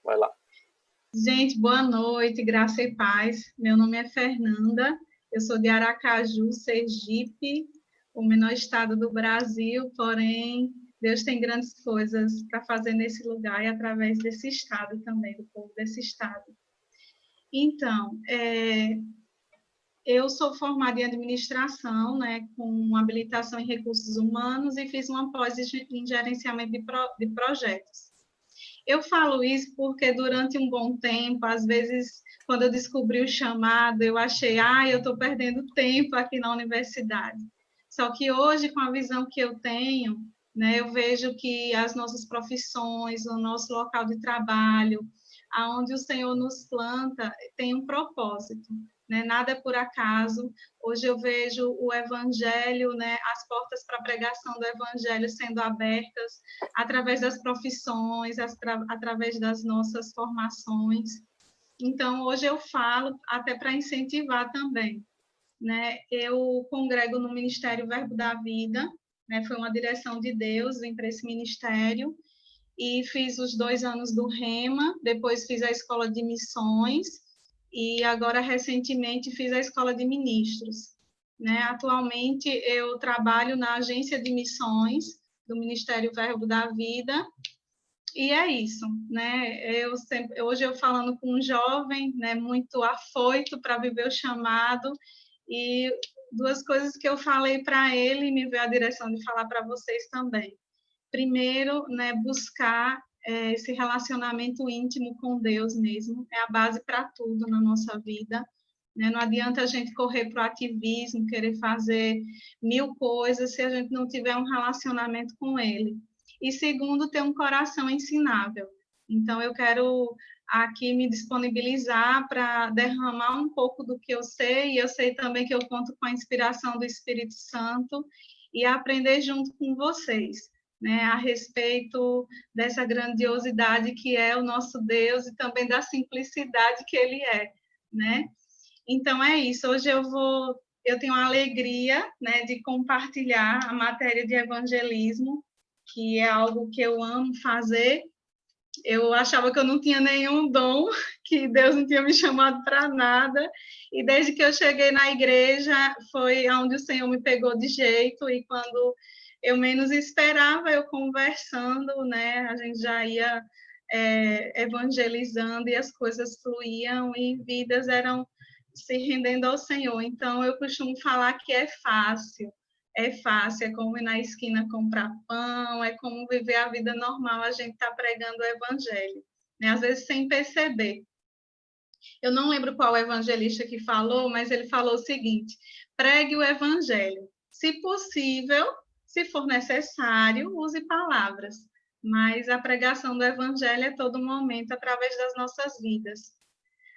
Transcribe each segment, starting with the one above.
Vai lá. Gente, boa noite, graça e paz. Meu nome é Fernanda, eu sou de Aracaju, Sergipe, o menor estado do Brasil, porém, Deus tem grandes coisas para fazer nesse lugar e através desse estado também, do povo desse estado. Então, eu sou formada em administração, né, com habilitação em recursos humanos e fiz uma pós em gerenciamento de projetos. Eu falo isso porque durante um bom tempo, às vezes, quando eu descobri o chamado, eu achei, eu estou perdendo tempo aqui na universidade. Só que hoje, com a visão que eu tenho, né, eu vejo que as nossas profissões, o nosso local de trabalho, aonde o Senhor nos planta, tem um propósito. Né? Nada é por acaso. Hoje eu vejo o evangelho, né? As portas para a pregação do evangelho sendo abertas através das profissões, através das nossas formações. Então, hoje eu falo até para incentivar também. Né? Eu congrego no Ministério Verbo da Vida, né? Foi uma direção de Deus, vim para esse ministério, e fiz os 2 anos do Rema, depois fiz a escola de missões, e agora, recentemente, fiz a escola de ministros. Né? Atualmente, eu trabalho na agência de missões do Ministério Verbo da Vida, e é isso. Né? Hoje eu falando com um jovem, né, muito afoito para viver o chamado, e 2 coisas que eu falei para ele, me veio a direção de falar para vocês também. Primeiro, né, buscar esse relacionamento íntimo com Deus mesmo, é a base para tudo na nossa vida. Né? Não adianta a gente correr para o ativismo, querer fazer 1000 coisas se a gente não tiver um relacionamento com Ele. E segundo, ter um coração ensinável. Então, eu quero aqui me disponibilizar para derramar um pouco do que eu sei, e eu sei também que eu conto com a inspiração do Espírito Santo, e aprender junto com vocês. Né, a respeito dessa grandiosidade que é o nosso Deus e também da simplicidade que Ele é, né? Então é isso. Hoje eu tenho a alegria, né, de compartilhar a matéria de evangelismo, que é algo que eu amo fazer. Eu achava que eu não tinha nenhum dom, que Deus não tinha me chamado para nada, e desde que eu cheguei na igreja foi onde o Senhor me pegou de jeito, e quando eu menos esperava, eu conversando, né, a gente já ia evangelizando, e as coisas fluíam, e vidas eram se rendendo ao Senhor. Então, eu costumo falar que é fácil, é como ir na esquina comprar pão, é como viver a vida normal, a gente está pregando o evangelho, né? Às vezes sem perceber. Eu não lembro qual evangelista que falou, mas ele falou o seguinte: pregue o evangelho. Se possível, se for necessário, use palavras, mas a pregação do evangelho é todo momento, através das nossas vidas.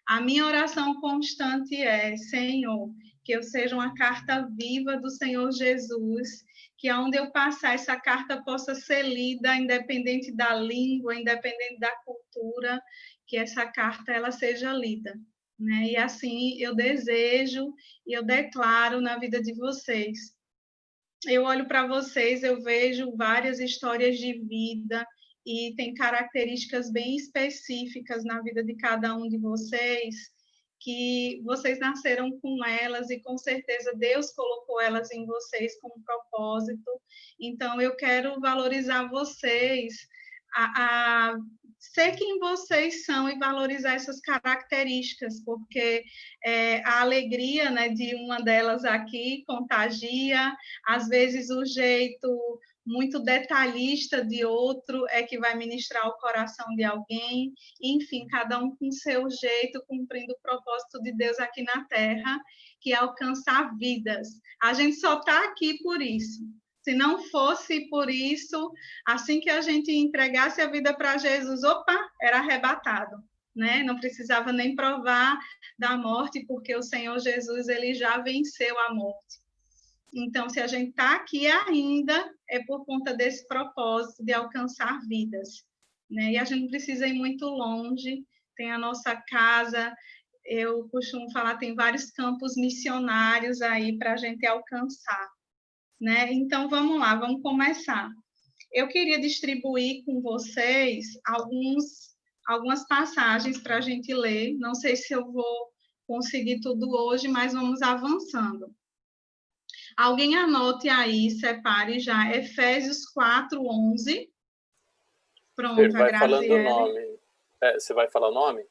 A minha oração constante é: Senhor, que eu seja uma carta viva do Senhor Jesus, que aonde eu passar, essa carta possa ser lida, independente da língua, independente da cultura, que essa carta ela seja lida. Né? E assim eu desejo e eu declaro na vida de vocês. Eu olho para vocês, eu vejo várias histórias de vida, e tem características bem específicas na vida de cada um de vocês, que vocês nasceram com elas, e com certeza Deus colocou elas em vocês com um propósito. Então, eu quero valorizar vocês, a ser quem vocês são e valorizar essas características, porque a alegria, né, de uma delas aqui contagia, às vezes o jeito muito detalhista de outro é que vai ministrar o coração de alguém, enfim, cada um com seu jeito, cumprindo o propósito de Deus aqui na Terra, que é alcançar vidas. A gente só está aqui por isso. Se não fosse por isso, assim que a gente entregasse a vida para Jesus, era arrebatado, né? Não precisava nem provar da morte, porque o Senhor Jesus ele já venceu a morte. Então, se a gente está aqui ainda, é por conta desse propósito de alcançar vidas. Né? E a gente não precisa ir muito longe, tem a nossa casa, eu costumo falar, tem vários campos missionários aí para a gente alcançar. Né? Então, vamos lá, vamos começar. Eu queria distribuir com vocês alguns algumas passagens para a gente ler. Não sei se eu vou conseguir tudo hoje, mas vamos avançando. Alguém anote aí, separe já, Efésios 4:11. Pronto, a Vai falando o Graziele. nome. Você vai falar o nome?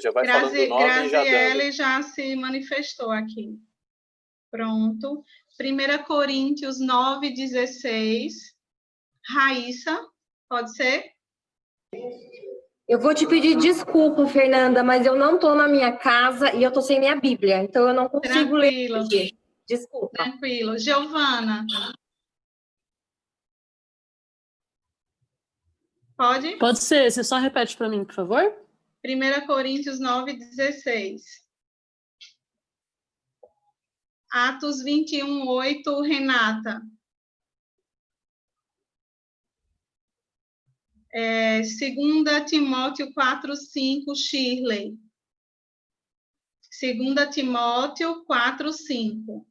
Já vai falando o nome e já dando. Graziele já se manifestou aqui. Pronto. 1 Coríntios 9:16. Raíssa, pode ser? Eu vou te pedir desculpa, Fernanda, mas eu não estou na minha casa e eu estou sem minha Bíblia, então eu não consigo ler. Desculpa. Tranquilo. Giovana. Pode? Pode ser. Você só repete para mim, por favor? 1 Coríntios 9:16. Atos 21:8, Renata. 2 Timóteo 4:5, Shirley. 2 Timóteo 4:5.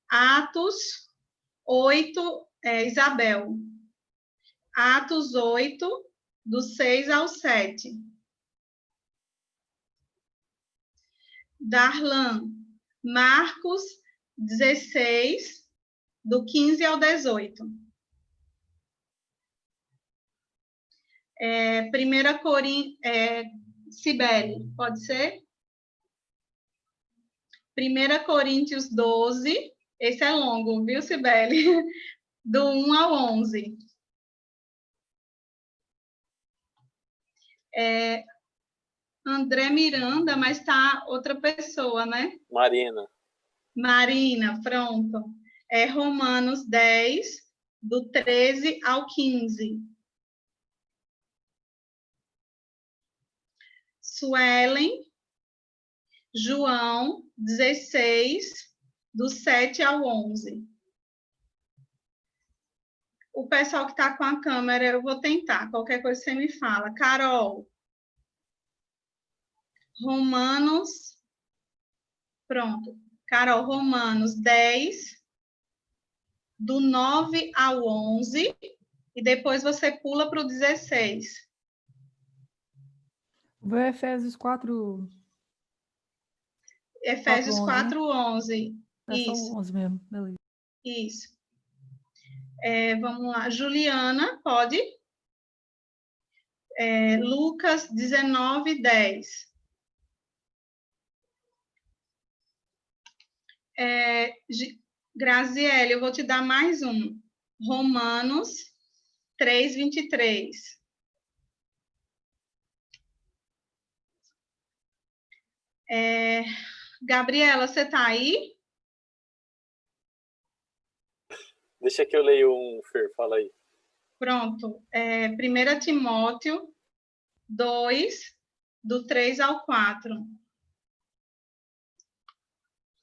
Atos 8, Isabel. Atos 8, do 6 ao 7. Darlan. Marcos 16, do 15 ao 18. 1 Coríntios, Cibele, pode ser? 1 Coríntios 12, esse é longo, viu, Cibele? Do 1 ao 11. André Miranda, mas está outra pessoa, né? Marina, pronto. Romanos 10, do 13 ao 15. Suelen, João 16, do 7 ao 11. O pessoal que está com a câmera, eu vou tentar. Qualquer coisa você me fala. Carol. Romanos. Pronto. Carol, Romanos 10, do 9 ao 11. E depois você pula para o 16. Vou Efésios 4. Efésios 4:11. Isso. Isso. 11 mesmo, beleza. Isso. Vamos lá. Juliana, pode? Lucas 19:10. Graziele, eu vou te dar mais um. Romanos 3:23. Gabriela, você está aí? Deixa que eu leio um, Fer, fala aí. Pronto. 1 Timóteo 2, do 3 ao 4.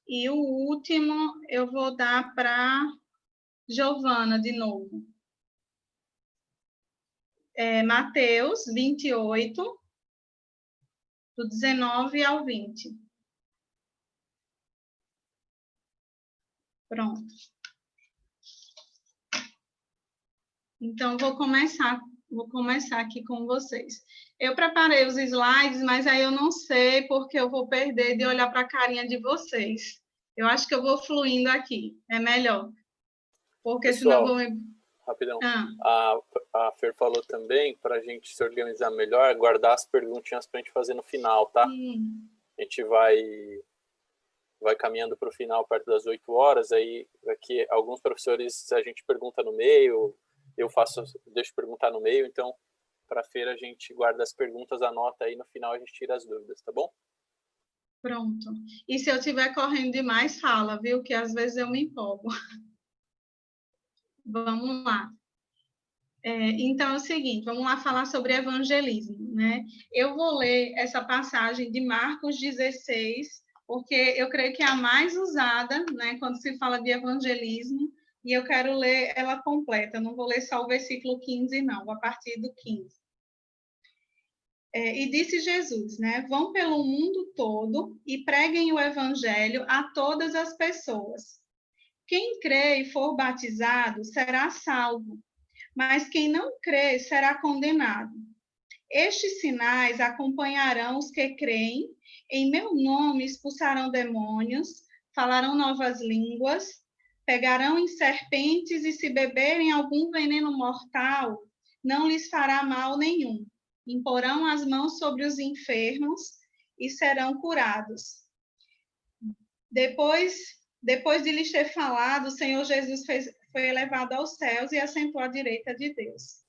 E o último eu vou dar para Giovana, de novo. Mateus 28, do 19 ao 20. Pronto. Então, vou começar aqui com vocês. Eu preparei os slides, mas aí eu não sei porque eu vou perder de olhar para a carinha de vocês. Eu acho que eu vou fluindo aqui, é melhor. Porque Pessoal, senão eu vou... Rapidão. A Fer falou também, para a gente se organizar melhor, guardar as perguntinhas para a gente fazer no final, tá? Sim. A gente vai caminhando para o final, perto das 8 horas, aí aqui alguns professores a gente pergunta no meio, deixo perguntar no meio, então para a feira a gente guarda as perguntas, anota aí, no final a gente tira as dúvidas, tá bom? Pronto. E se eu estiver correndo demais, fala, viu? Que às vezes eu me empolgo. Vamos lá. Então, é o seguinte, vamos lá falar sobre evangelismo, né? Eu vou ler essa passagem de Marcos 16, porque eu creio que é a mais usada, né, quando se fala de evangelismo, e eu quero ler ela completa, não vou ler só o versículo 15, não, a partir do 15. E disse Jesus, né, vão pelo mundo todo e preguem o evangelho a todas as pessoas. Quem crê e for batizado será salvo, mas quem não crê será condenado. Estes sinais acompanharão os que creem, em meu nome expulsarão demônios, falarão novas línguas, pegarão em serpentes e se beberem algum veneno mortal, não lhes fará mal nenhum. Imporão as mãos sobre os enfermos e serão curados. Depois de lhes ter falado, o Senhor Jesus foi elevado aos céus e assentou à direita de Deus.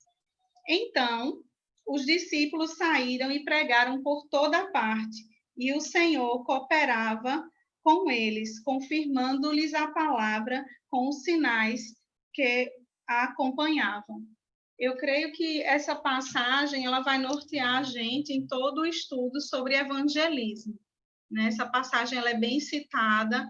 Então, os discípulos saíram e pregaram por toda parte, e o Senhor cooperava com eles, confirmando-lhes a palavra com os sinais que a acompanhavam. Eu creio que essa passagem ela vai nortear a gente em todo o estudo sobre evangelismo. Né? Essa passagem ela é bem citada,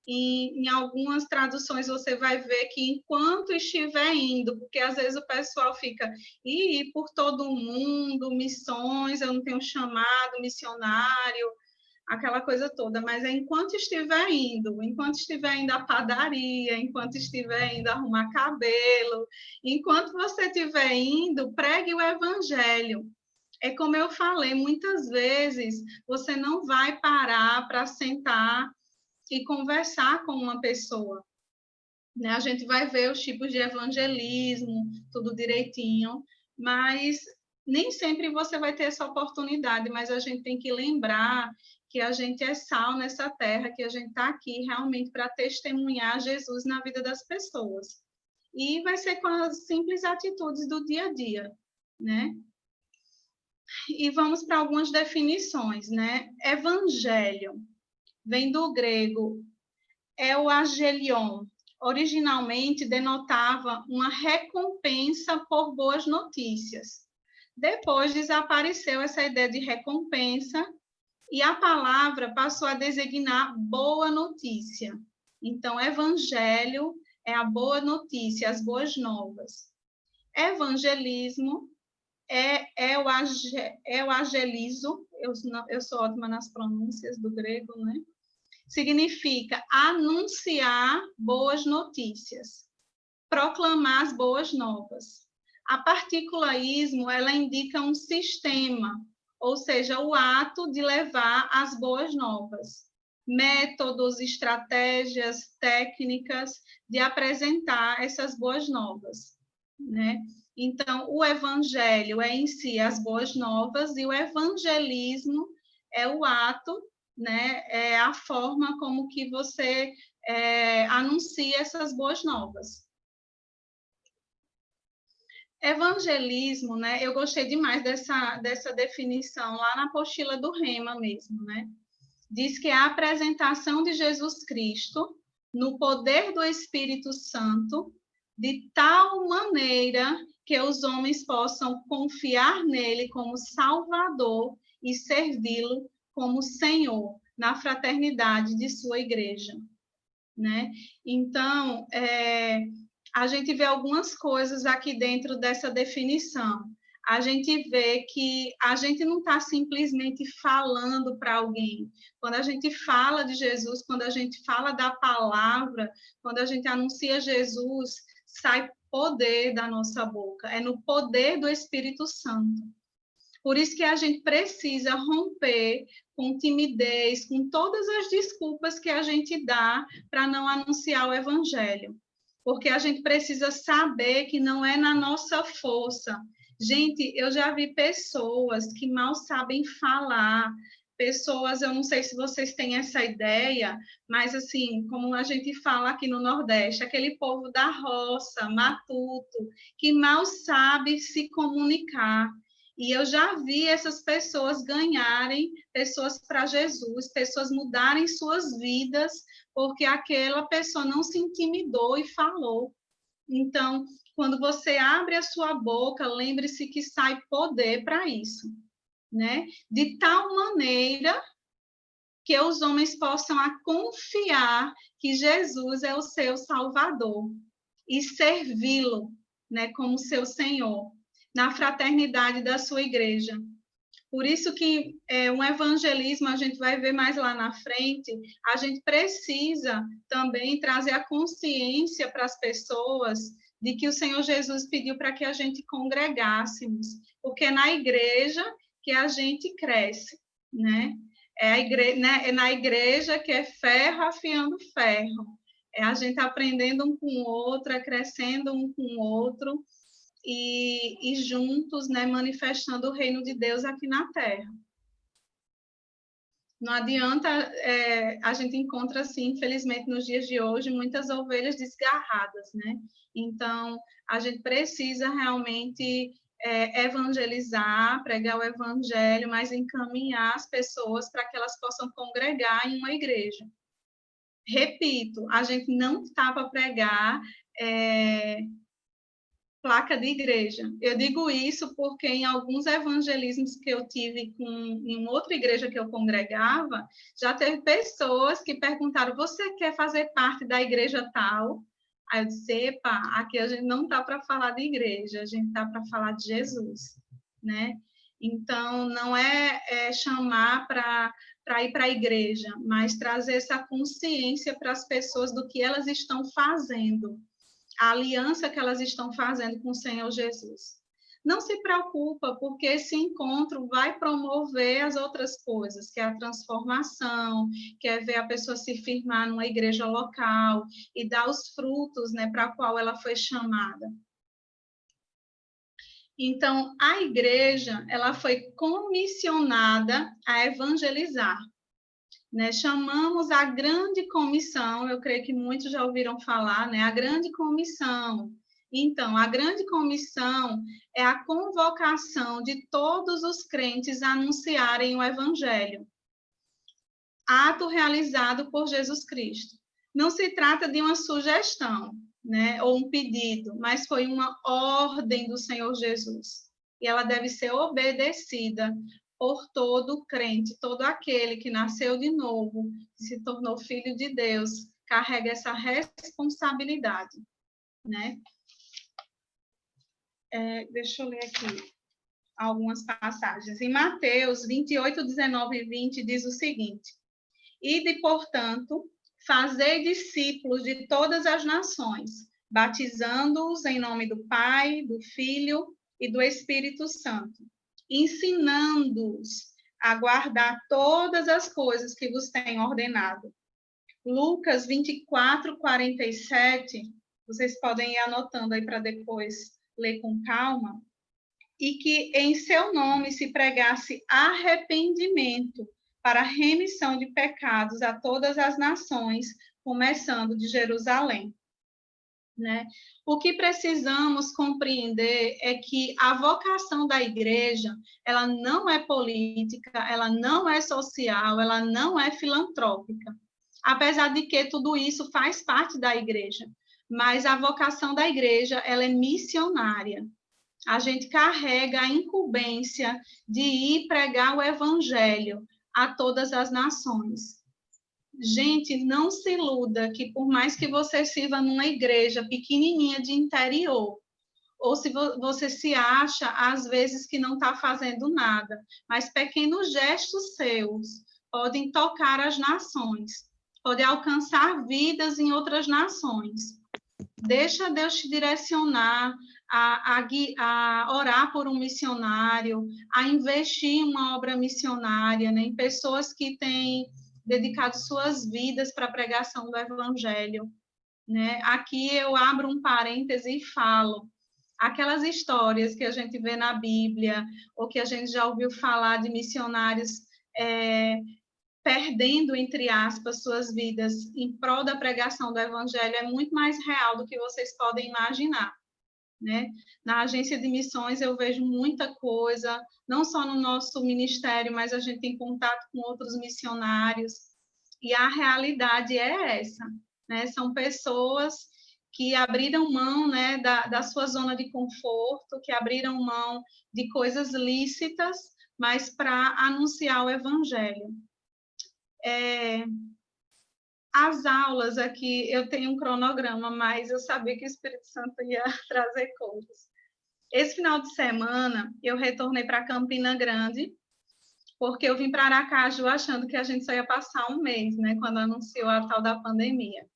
e em algumas traduções você vai ver que enquanto estiver indo, porque às vezes o pessoal fica, ir por todo o mundo, missões, eu não tenho chamado, missionário, aquela coisa toda, mas é enquanto estiver indo à padaria, enquanto estiver indo arrumar cabelo, enquanto você estiver indo, pregue o evangelho. É como eu falei, muitas vezes você não vai parar para sentar e conversar com uma pessoa. Né? A gente vai ver os tipos de evangelismo, tudo direitinho, mas nem sempre você vai ter essa oportunidade, mas a gente tem que lembrar que a gente é sal nessa terra, que a gente está aqui realmente para testemunhar Jesus na vida das pessoas. E vai ser com as simples atitudes do dia a dia, né? E vamos para algumas definições, né? Evangelho vem do grego euangelion. Originalmente denotava uma recompensa por boas notícias. Depois desapareceu essa ideia de recompensa e a palavra passou a designar boa notícia. Então, evangelho é a boa notícia, as boas novas. Evangelismo é o agelizo, eu sou ótima nas pronúncias do grego, né? Significa anunciar boas notícias, proclamar as boas novas. A particularismo, ela indica um sistema, ou seja, o ato de levar as boas novas, métodos, estratégias, técnicas de apresentar essas boas novas, né? Então, o evangelho é em si as boas novas e o evangelismo é o ato, né? É a forma como que você anuncia essas boas novas. Evangelismo, né? Eu gostei demais dessa definição lá na apostila do Rema mesmo, né? Diz que é a apresentação de Jesus Cristo no poder do Espírito Santo de tal maneira que os homens possam confiar nele como Salvador e servi-lo como Senhor na fraternidade de sua igreja, né? Então, a gente vê algumas coisas aqui dentro dessa definição. A gente vê que a gente não está simplesmente falando para alguém. Quando a gente fala de Jesus, quando a gente fala da palavra, quando a gente anuncia Jesus, sai poder da nossa boca. É no poder do Espírito Santo. Por isso que a gente precisa romper com timidez, com todas as desculpas que a gente dá para não anunciar o Evangelho. Porque a gente precisa saber que não é na nossa força. Gente, eu já vi pessoas que mal sabem falar, pessoas, eu não sei se vocês têm essa ideia, mas assim, como a gente fala aqui no Nordeste, aquele povo da roça, matuto, que mal sabe se comunicar. E eu já vi essas pessoas ganharem pessoas para Jesus, pessoas mudarem suas vidas, porque aquela pessoa não se intimidou e falou. Então, quando você abre a sua boca, lembre-se que sai poder para isso, né? De tal maneira que os homens possam confiar que Jesus é o seu Salvador e servi-lo, né, como seu Senhor, na fraternidade da sua igreja. Por isso que um evangelismo, a gente vai ver mais lá na frente, a gente precisa também trazer a consciência para as pessoas de que o Senhor Jesus pediu para que a gente congregássemos, porque é na igreja que a gente cresce, né? É na igreja que é ferro afiando ferro, é a gente aprendendo um com o outro, é crescendo um com o outro, e juntos, né, manifestando o reino de Deus aqui na Terra. Não adianta, a gente encontra, assim, infelizmente, nos dias de hoje, muitas ovelhas desgarradas, né? Então, a gente precisa realmente evangelizar, pregar o evangelho, mas encaminhar as pessoas para que elas possam congregar em uma igreja. Repito, a gente não está para pregar placa de igreja. Eu digo isso porque em alguns evangelismos que eu tive em uma outra igreja que eu congregava, já teve pessoas que perguntaram: você quer fazer parte da igreja tal? Aí eu disse: epa, aqui a gente não está para falar de igreja, a gente está para falar de Jesus, né? Então, não é chamar para ir para a igreja, mas trazer essa consciência para as pessoas do que elas estão fazendo, a aliança que elas estão fazendo com o Senhor Jesus. Não se preocupa, porque esse encontro vai promover as outras coisas, que é a transformação, que é ver a pessoa se firmar numa igreja local e dar os frutos, né, para a qual ela foi chamada. Então, a igreja, ela foi comissionada a evangelizar, né? Chamamos a grande comissão, eu creio que muitos já ouviram falar, né? A grande comissão. Então, a grande comissão é a convocação de todos os crentes a anunciarem o evangelho. Ato realizado por Jesus Cristo. Não se trata de uma sugestão, né, ou um pedido, mas foi uma ordem do Senhor Jesus. E ela deve ser obedecida por todo crente, todo aquele que nasceu de novo, que se tornou filho de Deus, carrega essa responsabilidade, né? Deixa eu ler aqui algumas passagens. Em Mateus 28, 19 e 20, diz o seguinte: ide, portanto, fazei discípulos de todas as nações, batizando-os em nome do Pai, do Filho e do Espírito Santo, ensinando-os a guardar todas as coisas que vos tenho ordenado. Lucas 24, 47, vocês podem ir anotando aí para depois ler com calma, e que em seu nome se pregasse arrependimento para a remissão de pecados a todas as nações, começando de Jerusalém. Né? O que precisamos compreender é que a vocação da igreja, ela não é política, ela não é social, ela não é filantrópica, apesar de que tudo isso faz parte da igreja, mas a vocação da igreja, ela é missionária. A gente carrega a incumbência de ir pregar o evangelho a todas as nações. Gente, não se iluda que por mais que você sirva numa igreja pequenininha de interior, ou se você se acha, às vezes, que não está fazendo nada, mas pequenos gestos seus podem tocar as nações, podem alcançar vidas em outras nações. Deixa Deus te direcionar a orar por um missionário, a investir em uma obra missionária, né, em pessoas que têm dedicado suas vidas para a pregação do evangelho, né? Aqui eu abro um parêntese e falo, aquelas histórias que a gente vê na Bíblia, ou que a gente já ouviu falar de missionários perdendo, entre aspas, suas vidas em prol da pregação do evangelho, é muito mais real do que vocês podem imaginar. Né? Na agência de missões eu vejo muita coisa, não só no nosso ministério, mas a gente tem contato com outros missionários, e a realidade é essa, né? São pessoas que abriram mão, né, da sua zona de conforto, que abriram mão de coisas lícitas, mas para anunciar o evangelho. As aulas aqui, eu tenho um cronograma, mas eu sabia que o Espírito Santo ia trazer coisas. Esse final de semana, eu retornei para Campina Grande, porque eu vim para Aracaju achando que a gente só ia passar um mês, né, quando anunciou a tal da pandemia.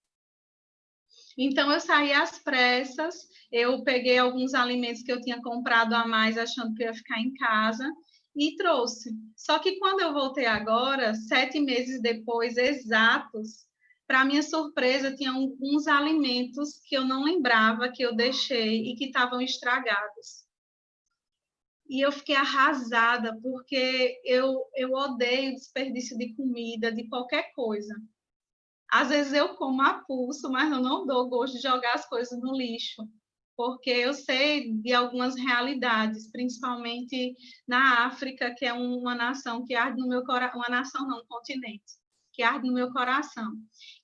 Então, eu saí às pressas, eu peguei alguns alimentos que eu tinha comprado a mais, achando que eu ia ficar em casa, e trouxe. Só que quando eu voltei agora, 7 meses depois, exatos, para minha surpresa, tinha alguns alimentos que eu não lembrava que eu deixei e que estavam estragados. E eu fiquei arrasada, porque eu odeio desperdício de comida, de qualquer coisa. Às vezes eu como a pulso, mas eu não dou gosto de jogar as coisas no lixo, porque eu sei de algumas realidades, principalmente na África, que é uma nação que arde no meu coração, uma nação não, um continente, que arde no meu coração.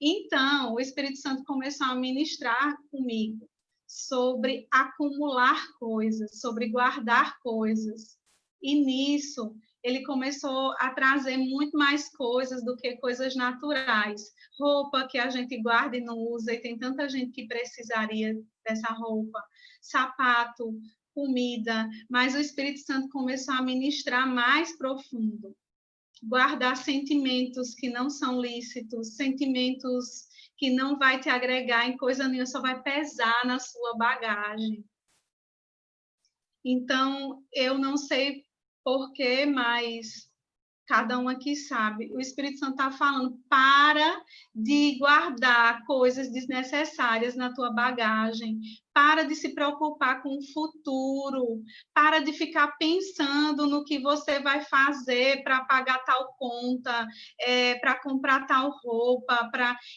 Então, o Espírito Santo começou a ministrar comigo sobre acumular coisas, sobre guardar coisas. E nisso, ele começou a trazer muito mais coisas do que coisas naturais. Roupa que a gente guarda e não usa, e tem tanta gente que precisaria dessa roupa. Sapato, comida, mas o Espírito Santo começou a ministrar mais profundo. Guardar sentimentos que não são lícitos, sentimentos que não vai te agregar em coisa nenhuma, só vai pesar na sua bagagem. Então, eu não sei porquê, mas cada um aqui sabe. O Espírito Santo está falando, para de guardar coisas desnecessárias na tua bagagem, para de se preocupar com o futuro, para de ficar pensando no que você vai fazer para pagar tal conta, para comprar tal roupa,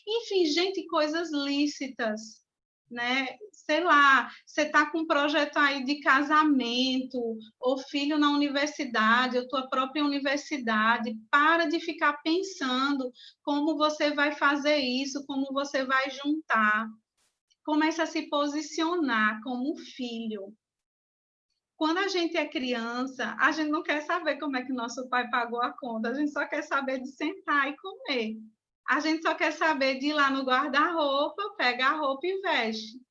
enfim, gente, coisas lícitas, né? Sei lá, você está com um projeto aí de casamento, ou filho na universidade, ou tua própria universidade, para de ficar pensando como você vai fazer isso, como você vai juntar. Começa a se posicionar como filho. Quando a gente é criança, a gente não quer saber como é que nosso pai pagou a conta, a gente só quer saber de sentar e comer. A gente só quer saber de ir lá no guarda-roupa, pega a roupa e veste.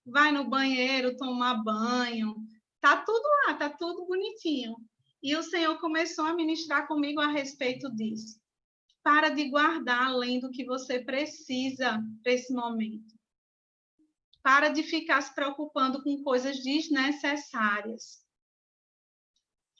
Vai no banheiro tomar banho, tá tudo lá, tá tudo bonitinho. E o Senhor começou a ministrar comigo a respeito disso. Para de guardar além do que você precisa para esse momento. Para de ficar se preocupando com coisas desnecessárias.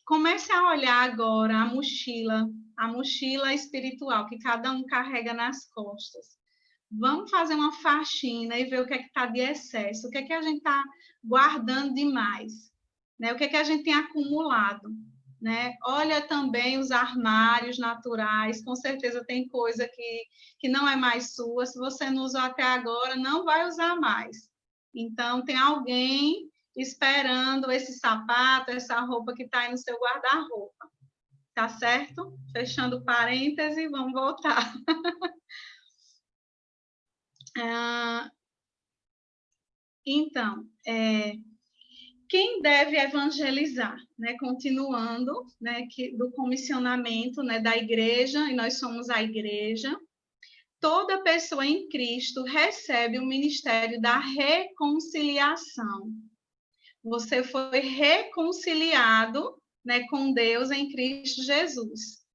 Comece a olhar agora a mochila espiritual que cada um carrega nas costas. Vamos fazer uma faxina e ver o que é que está de excesso, o que é que a gente está guardando demais, né? O que é que a gente tem acumulado, né? Olha também os armários naturais, com certeza tem coisa que não é mais sua, se você não usou até agora, não vai usar mais. Então, tem alguém esperando esse sapato, essa roupa que está aí no seu guarda-roupa, tá certo? Fechando parêntese, vamos voltar. Então, quem deve evangelizar, né? Continuando, né, do comissionamento, né, da igreja, e nós somos a igreja, toda pessoa em Cristo recebe o ministério da reconciliação. Você foi reconciliado, né, com Deus em Cristo Jesus,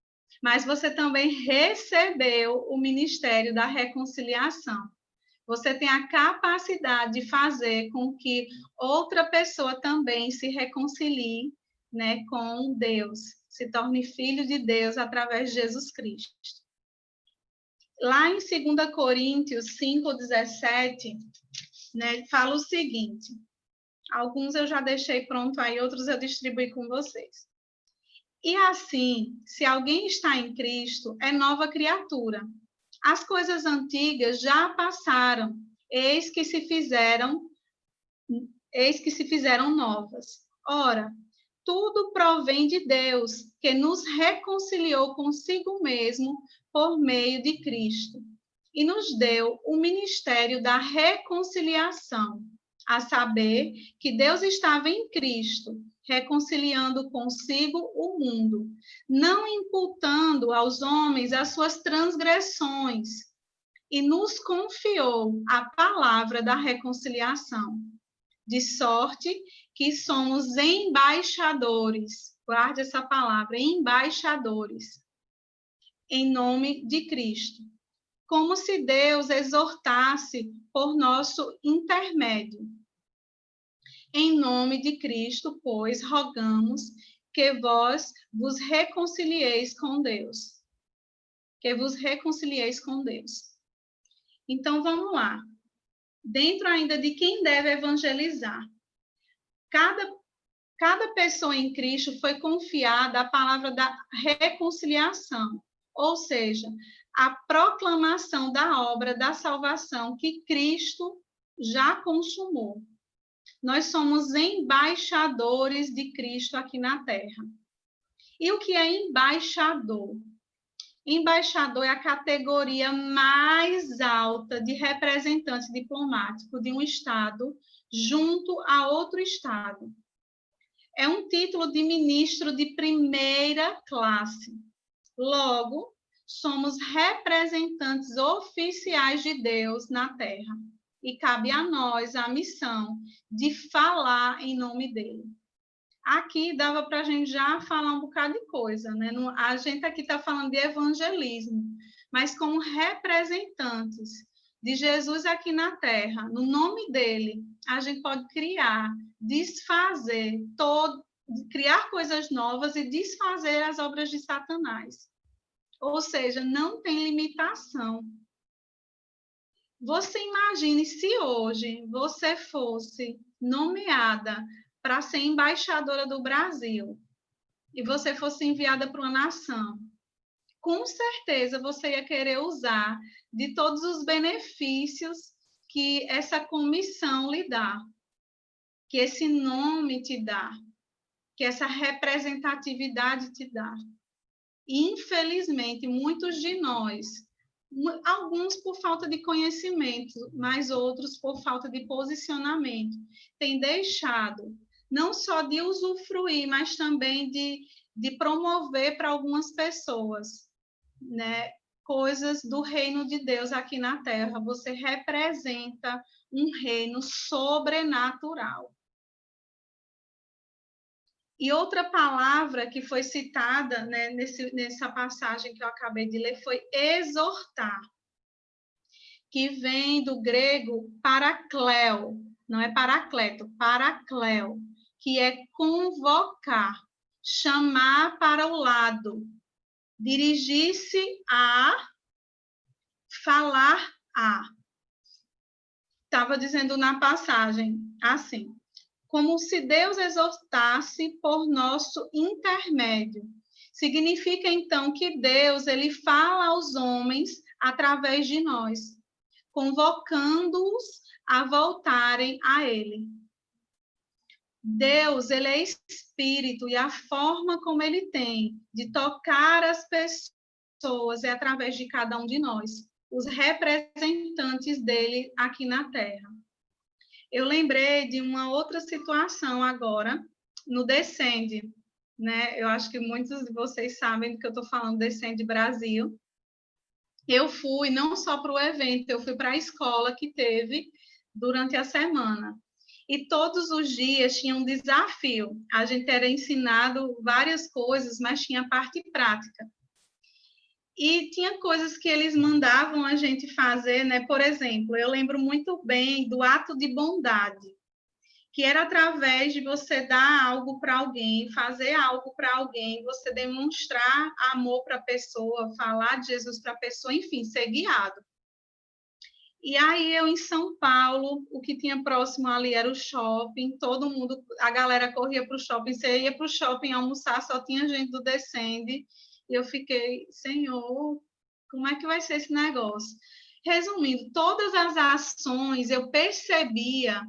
mas você também recebeu o ministério da reconciliação. Você tem a capacidade de fazer com que outra pessoa também se reconcilie, né, com Deus, se torne filho de Deus através de Jesus Cristo. Lá em 2 Coríntios 5:17, né, fala o seguinte, alguns eu já deixei pronto aí, outros eu distribuí com vocês. E assim, se alguém está em Cristo, é nova criatura. As coisas antigas já passaram, eis que se fizeram novas. Ora, tudo provém de Deus, que nos reconciliou consigo mesmo por meio de Cristo, e nos deu o ministério da reconciliação, a saber, que Deus estava em Cristo, reconciliando consigo o mundo, não imputando aos homens as suas transgressões, e nos confiou a palavra da reconciliação, de sorte que somos embaixadores, guarde essa palavra, embaixadores, em nome de Cristo. como se Deus exortasse por nosso intermédio. Em nome de Cristo, pois, rogamos que vos reconcilieis com Deus. Que vos reconcilieis com Deus. Então, vamos lá. Dentro ainda de quem deve evangelizar. Cada pessoa em Cristo foi confiada a palavra da reconciliação, ou seja, a proclamação da obra da salvação que Cristo já consumou. Nós somos embaixadores de Cristo aqui na Terra. E o que é embaixador? Embaixador é a categoria mais alta de representante diplomático de um Estado junto a outro Estado. É um título de ministro de primeira classe. Logo, somos representantes oficiais de Deus na Terra. E cabe a nós a missão de falar em nome dele. Aqui dava para a gente já falar um bocado de coisa, né? A gente aqui está falando de evangelismo, mas como representantes de Jesus aqui na Terra, no nome dele, a gente pode criar, desfazer, criar coisas novas e desfazer as obras de Satanás. Ou seja, não tem limitação. Você imagine se hoje você fosse nomeada para ser embaixadora do Brasil e você fosse enviada para uma nação. Com certeza você ia querer usar de todos os benefícios que essa comissão lhe dá, que esse nome te dá, que essa representatividade te dá. E, infelizmente, muitos de nós, alguns por falta de conhecimento, mas outros por falta de posicionamento, têm deixado não só de usufruir, mas também de promover para algumas pessoas, né, coisas do reino de Deus aqui na Terra. Você representa um reino sobrenatural. E outra palavra que foi citada, né, nessa passagem que eu acabei de ler foi exortar, que vem do grego parakleo, não é paracleto, parakleo, que é convocar, chamar para o lado, dirigir-se a, falar a. Estava dizendo na passagem assim, como se Deus exortasse por nosso intermédio. Significa, então, que Deus ele fala aos homens através de nós, convocando-os a voltarem a Ele. Deus, ele é espírito e a forma como ele tem de tocar as pessoas é através de cada um de nós, os representantes dele aqui na Terra. Eu lembrei de uma outra situação agora, no Descende, né? Eu acho que muitos de vocês sabem do que eu estou falando, Descende Brasil. Eu fui não só para o evento, eu fui para a escola que teve durante a semana. E todos os dias tinha um desafio. A gente era ensinado várias coisas, mas tinha a parte prática. E tinha coisas que eles mandavam a gente fazer, né? Por exemplo, eu lembro muito bem do ato de bondade, que era através de você dar algo para alguém, fazer algo para alguém, você demonstrar amor para a pessoa, falar de Jesus para a pessoa, enfim, ser guiado. E aí eu em São Paulo, o que tinha próximo ali era o shopping, todo mundo, a galera corria para o shopping, você ia para o shopping almoçar, só tinha gente do Descende, e eu fiquei, Senhor, como é que vai ser esse negócio? Resumindo, todas as ações eu percebia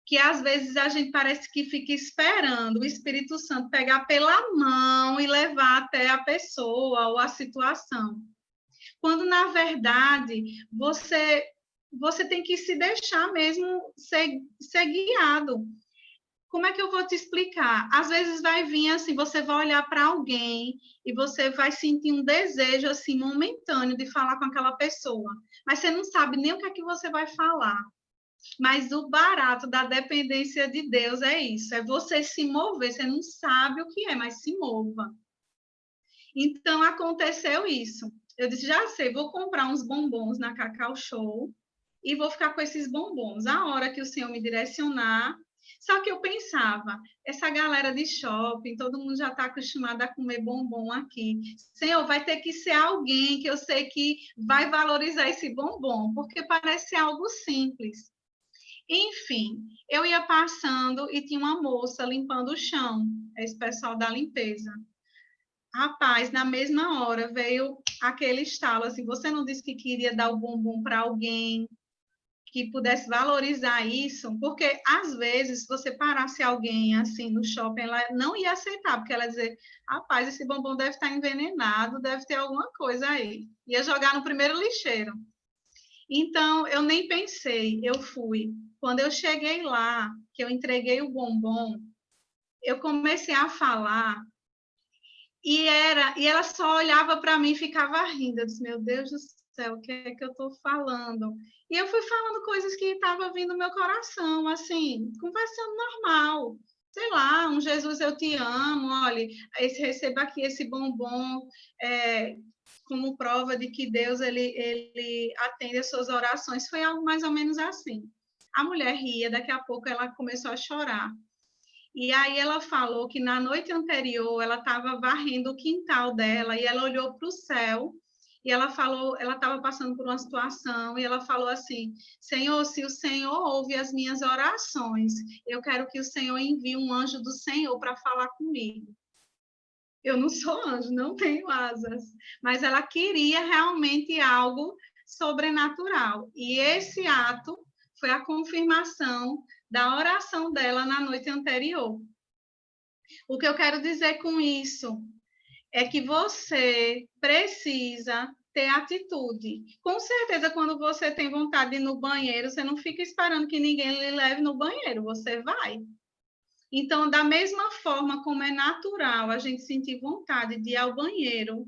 que às vezes a gente parece que fica esperando o Espírito Santo pegar pela mão e levar até a pessoa ou a situação. Quando, na verdade, você tem que se deixar mesmo ser guiado. Como é que eu vou te explicar? Às vezes vai vir assim, você vai olhar para alguém e você vai sentir um desejo assim momentâneo de falar com aquela pessoa, mas você não sabe nem o que é que você vai falar. Mas o barato da dependência de Deus é isso, é você se mover, você não sabe o que é, mas se mova. Então, aconteceu isso. Eu disse, já sei, vou comprar uns bombons na Cacau Show e vou ficar com esses bombons. A hora que o Senhor me direcionar. Só que eu pensava, essa galera de shopping, todo mundo já está acostumado a comer bombom aqui. Senhor, vai ter que ser alguém que eu sei que vai valorizar esse bombom, porque parece ser algo simples. Enfim, eu ia passando e tinha uma moça limpando o chão, esse pessoal da limpeza. Rapaz, na mesma hora veio aquele estalo, assim, você não disse que queria dar o bombom para alguém que pudesse valorizar isso? Porque, às vezes, se você parasse alguém, assim, no shopping, ela não ia aceitar, porque ela ia dizer, rapaz, esse bombom deve estar envenenado, deve ter alguma coisa aí. Ia jogar no primeiro lixeiro. Então, eu nem pensei, eu fui. Quando eu cheguei lá, que eu entreguei o bombom, eu comecei a falar e ela só olhava para mim e ficava rindo. Eu disse, meu Deus do céu, o que é que eu estou falando? E eu fui falando coisas que estavam vindo no meu coração, assim, conversando normal. Sei lá, um Jesus, eu te amo, olha, receba aqui esse bombom, como prova de que Deus ele atende as suas orações. Foi algo mais ou menos assim. A mulher ria, daqui a pouco ela começou a chorar. E aí ela falou que na noite anterior ela estava varrendo o quintal dela e ela olhou para o céu e ela falou, ela estava passando por uma situação e ela falou assim, Senhor, se o Senhor ouve as minhas orações, eu quero que o Senhor envie um anjo do Senhor para falar comigo. Eu não sou anjo, não tenho asas, mas ela queria realmente algo sobrenatural. E esse ato foi a confirmação da oração dela na noite anterior. O que eu quero dizer com isso é que você precisa ter atitude. Com certeza, quando você tem vontade de ir no banheiro, você não fica esperando que ninguém lhe leve no banheiro, você vai. Então, da mesma forma como é natural a gente sentir vontade de ir ao banheiro,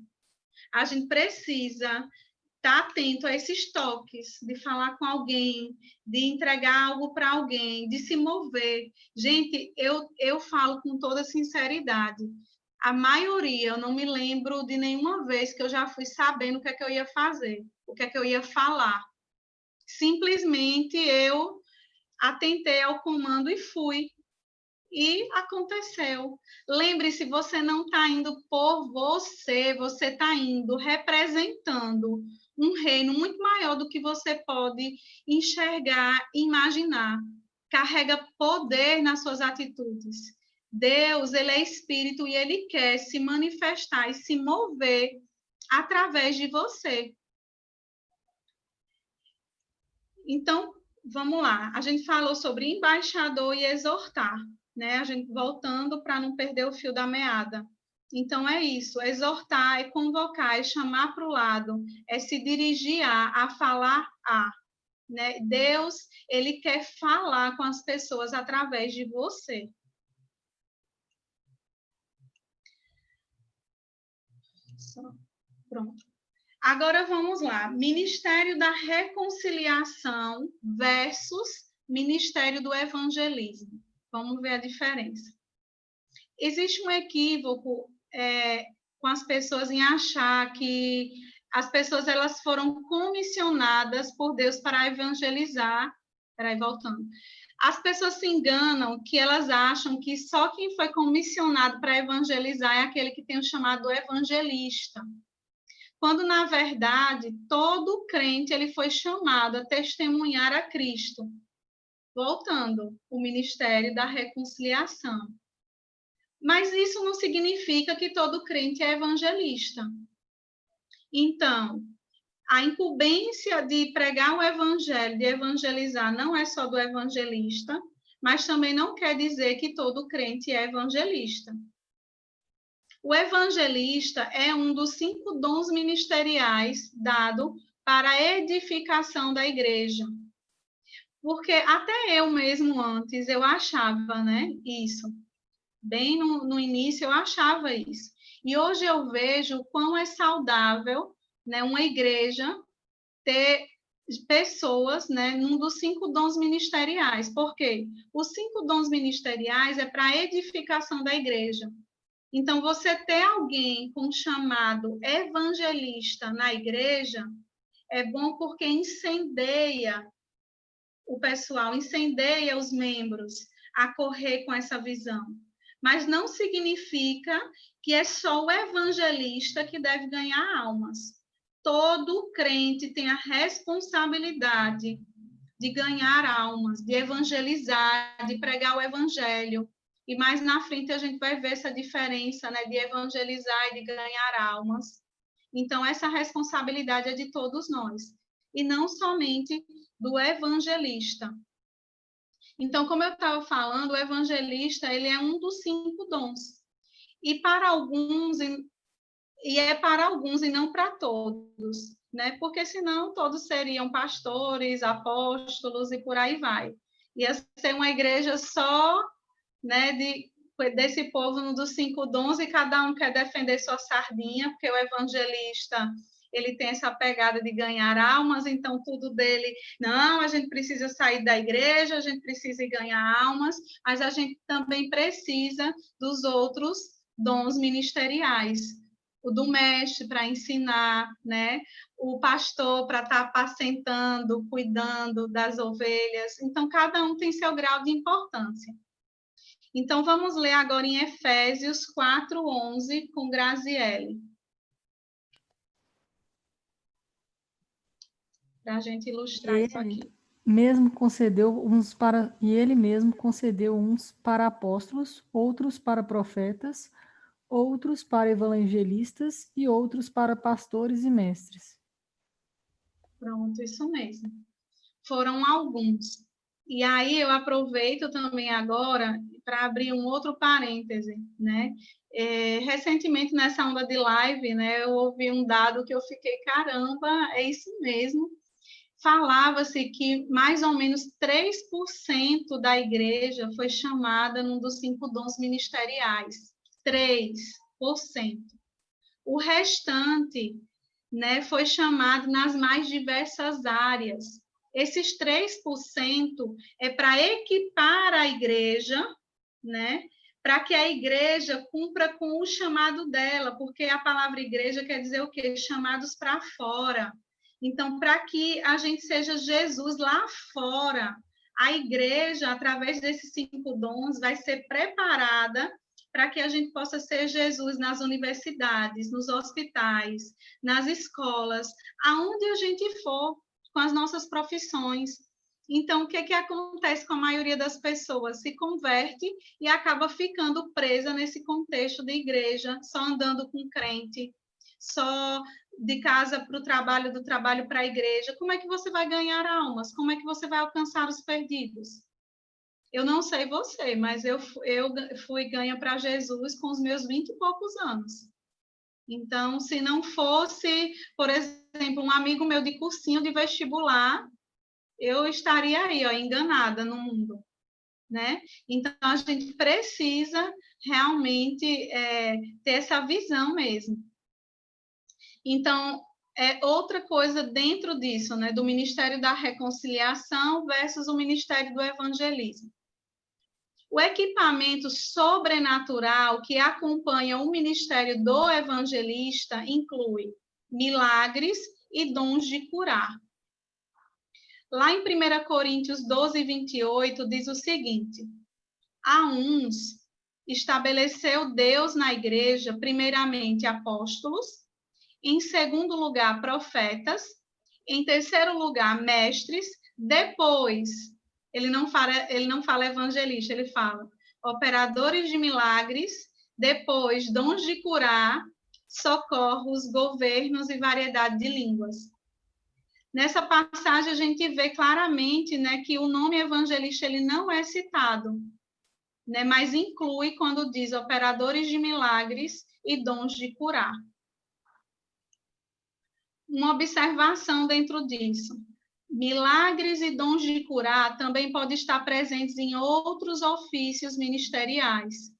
a gente precisa estar atento a esses toques, de falar com alguém, de entregar algo para alguém, de se mover. Gente, eu falo com toda sinceridade. A maioria, eu não me lembro de nenhuma vez que eu já fui sabendo o que é que eu ia fazer, o que é que eu ia falar. Simplesmente eu atentei ao comando e fui. E aconteceu. Lembre-se, você não está indo por você, você está indo representando um reino muito maior do que você pode enxergar, imaginar. Carrega poder nas suas atitudes. Deus, ele é espírito e ele quer se manifestar e se mover através de você. Então, vamos lá. A gente falou sobre embaixador e exortar, né? A gente voltando para não perder o fio da meada. Então, é isso. Exortar é convocar, é chamar para o lado, é se dirigir a falar a. Né? Deus, ele quer falar com as pessoas através de você. Pronto. Agora vamos lá. Ministério da Reconciliação versus Ministério do Evangelismo. Vamos ver a diferença. Existe um equívoco com as pessoas em achar que as pessoas elas foram comissionadas por Deus para evangelizar. Peraí, voltando. As pessoas se enganam que elas acham que só quem foi comissionado para evangelizar é aquele que tem o chamado evangelista. Quando, na verdade, todo crente ele foi chamado a testemunhar a Cristo. Voltando, o ministério da reconciliação. Mas isso não significa que todo crente é evangelista. Então, a incumbência de pregar o evangelho, de evangelizar, não é só do evangelista, mas também não quer dizer que todo crente é evangelista. O evangelista é um dos 5 dons ministeriais dado para a edificação da igreja. Porque até eu mesmo antes, eu achava, né, isso. Bem no início eu achava isso. E hoje eu vejo o quão é saudável, né, uma igreja ter pessoas, né, num dos 5 dons ministeriais. Por quê? Os 5 dons ministeriais é para a edificação da igreja. Então, você ter alguém com chamado evangelista na igreja é bom porque incendeia o pessoal, incendeia os membros a correr com essa visão. Mas não significa que é só o evangelista que deve ganhar almas. Todo crente tem a responsabilidade de ganhar almas, de evangelizar, de pregar o evangelho. E mais na frente a gente vai ver essa diferença, né, de evangelizar e de ganhar almas. Então, essa responsabilidade é de todos nós, e não somente do evangelista. Então, como eu estava falando, o evangelista, ele é um dos 5 dons. E para alguns, e é para alguns e não para todos, né? Porque senão todos seriam pastores, apóstolos e por aí vai. Ia ser uma igreja só, né, desse povo dos 5 dons, e cada um quer defender sua sardinha, porque o evangelista, ele tem essa pegada de ganhar almas, então tudo dele, não, a gente precisa sair da igreja, a gente precisa ganhar almas, mas a gente também precisa dos outros dons ministeriais, o do mestre para ensinar, né? O pastor para estar apacentando, cuidando das ovelhas. Então, cada um tem seu grau de importância. Então, vamos ler agora em Efésios 4:11 com Graziele. Para a gente ilustrar isso aqui. Ele mesmo concedeu uns para apóstolos, outros para profetas, outros para evangelistas e outros para pastores e mestres. Pronto, isso mesmo. Foram alguns. E aí eu aproveito também agora para abrir um outro parêntese, né? Recentemente, nessa onda de live, né, eu ouvi um dado que eu fiquei, caramba, é isso mesmo. Falava-se que mais ou menos 3% da igreja foi chamada num dos 5 dons ministeriais. 3%. O restante, né, foi chamado nas mais diversas áreas. Esses 3% é para equipar a igreja, né, para que a igreja cumpra com o chamado dela, porque a palavra igreja quer dizer o quê? Chamados para fora. Então, para que a gente seja Jesus lá fora, a igreja, através desses 5 dons, vai ser preparada para que a gente possa ser Jesus nas universidades, nos hospitais, nas escolas, aonde a gente for, com as nossas profissões. Então, o que acontece com a maioria das pessoas? Se converte e acaba ficando presa nesse contexto de igreja, só andando com crente, só de casa para o trabalho, do trabalho para a igreja. Como é que você vai ganhar almas? Como é que você vai alcançar os perdidos? Eu não sei você, mas eu fui ganha para Jesus com os meus 20 e poucos anos. Então, se não fosse, por exemplo, um amigo meu de cursinho de vestibular, eu estaria aí, ó, enganada no mundo, né? Então, a gente precisa realmente ter essa visão mesmo. Então, outra coisa dentro disso, né, do Ministério da Reconciliação versus o Ministério do Evangelismo. O equipamento sobrenatural que acompanha o ministério do evangelista inclui milagres e dons de curar. Lá em 1 Coríntios 12:28, diz o seguinte: a uns estabeleceu Deus na igreja, primeiramente apóstolos, em segundo lugar profetas, em terceiro lugar mestres, depois, ele não fala evangelista, ele fala operadores de milagres, depois dons de curar, socorros, governos e variedade de línguas. Nessa passagem a gente vê claramente, né, que o nome evangelista ele não é citado, né, mas inclui quando diz operadores de milagres e dons de curar. Uma observação dentro disso. Milagres e dons de curar também podem estar presentes em outros ofícios ministeriais.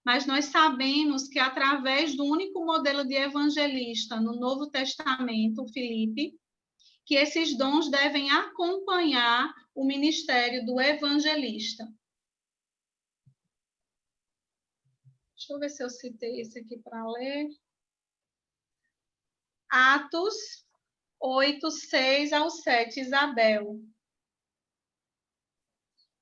Mas nós sabemos que, através do único modelo de evangelista no Novo Testamento, Filipe, que esses dons devem acompanhar o ministério do evangelista. Deixa Deixa eu ver se eu citei esse aqui para ler. Atos 8, 6 ao 7, Isabel.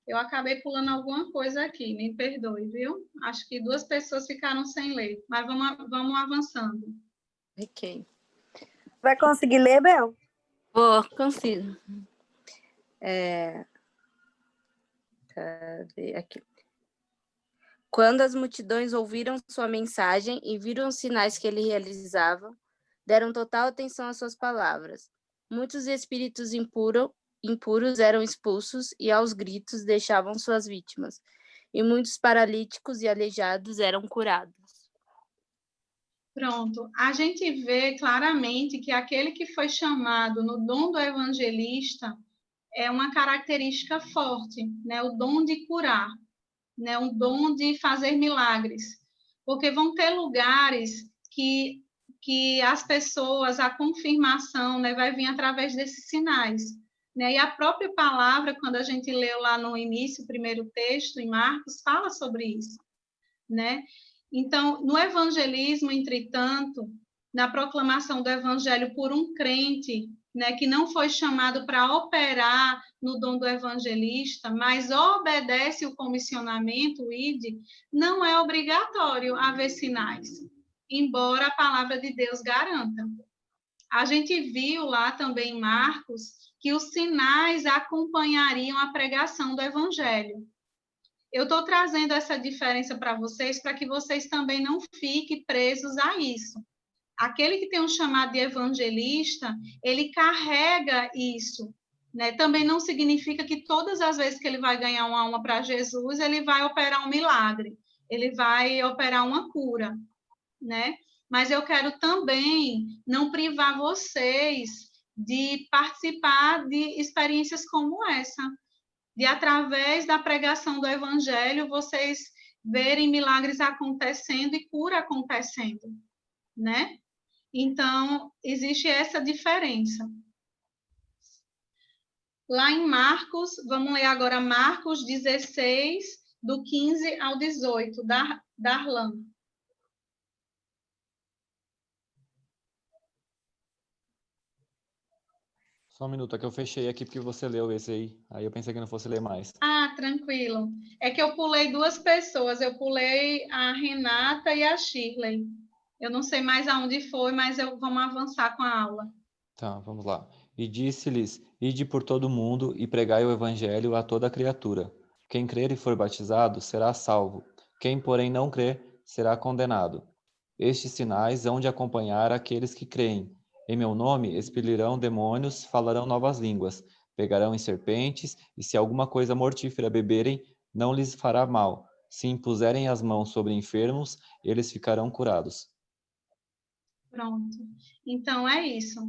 Eu acabei pulando alguma coisa aqui, me perdoe, viu? Acho que 2 pessoas ficaram sem ler, mas vamos avançando. Ok. Vai conseguir ler, Bel? Vou, consigo. Cadê? Aqui. Quando as multidões ouviram sua mensagem e viram os sinais que ele realizava, deram total atenção às suas palavras. Muitos espíritos impuros eram expulsos e aos gritos deixavam suas vítimas. E muitos paralíticos e aleijados eram curados. Pronto. A gente vê claramente que aquele que foi chamado no dom do evangelista é uma característica forte, né? O dom de curar, né? O dom de fazer milagres. Porque vão ter lugares que as pessoas, a confirmação, né, vai vir através desses sinais. Né? E a própria palavra, quando a gente leu lá no início, o primeiro texto, em Marcos, fala sobre isso. Né? Então, no evangelismo, entretanto, na proclamação do evangelho por um crente, né, que não foi chamado para operar no dom do evangelista, mas obedece o comissionamento, o ID, não é obrigatório haver sinais, embora a palavra de Deus garanta. A gente viu lá também em Marcos que os sinais acompanhariam a pregação do evangelho. Eu estou trazendo essa diferença para vocês, para que vocês também não fiquem presos a isso. Aquele que tem um chamado de evangelista, ele carrega isso. Né? Também não significa que todas as vezes que ele vai ganhar uma alma para Jesus, ele vai operar um milagre, ele vai operar uma cura. Né? Mas eu quero também não privar vocês de participar de experiências como essa, de, através da pregação do evangelho, vocês verem milagres acontecendo e cura acontecendo, né? Então, existe essa diferença. Lá em Marcos, vamos ler agora Marcos 16, do 15 ao 18, Darlan. Só um minuto, é que eu fechei aqui porque você leu esse aí. Aí eu pensei que não fosse ler mais. Ah, tranquilo. É que eu pulei 2 pessoas. Eu pulei a Renata e a Shirley. Eu não sei mais aonde foi, mas vamos avançar com a aula. Tá, vamos lá. E disse-lhes, ide por todo o mundo e pregai o evangelho a toda criatura. Quem crer e for batizado será salvo. Quem, porém, não crer, será condenado. Estes sinais hão de acompanhar aqueles que creem. Em meu nome expelirão demônios, falarão novas línguas, pegarão em serpentes, e se alguma coisa mortífera beberem, não lhes fará mal. Se impuserem as mãos sobre enfermos, eles ficarão curados. Pronto. Então, é isso.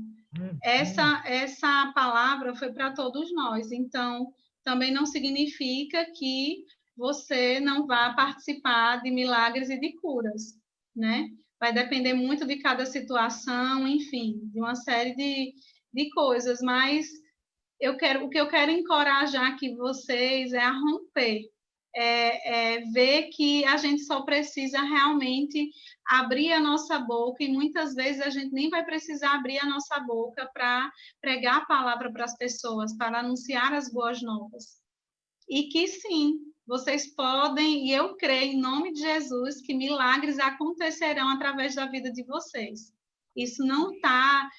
Essa palavra foi para todos nós. Então, também não significa que você não vá participar de milagres e de curas, né? Vai depender muito de cada situação, enfim, de uma série de coisas, mas o que eu quero encorajar aqui vocês é a romper, ver que a gente só precisa realmente abrir a nossa boca, e muitas vezes a gente nem vai precisar abrir a nossa boca para pregar a palavra para as pessoas, para anunciar as boas novas. E que sim, vocês podem, e eu creio em nome de Jesus, que milagres acontecerão através da vida de vocês. Isso não está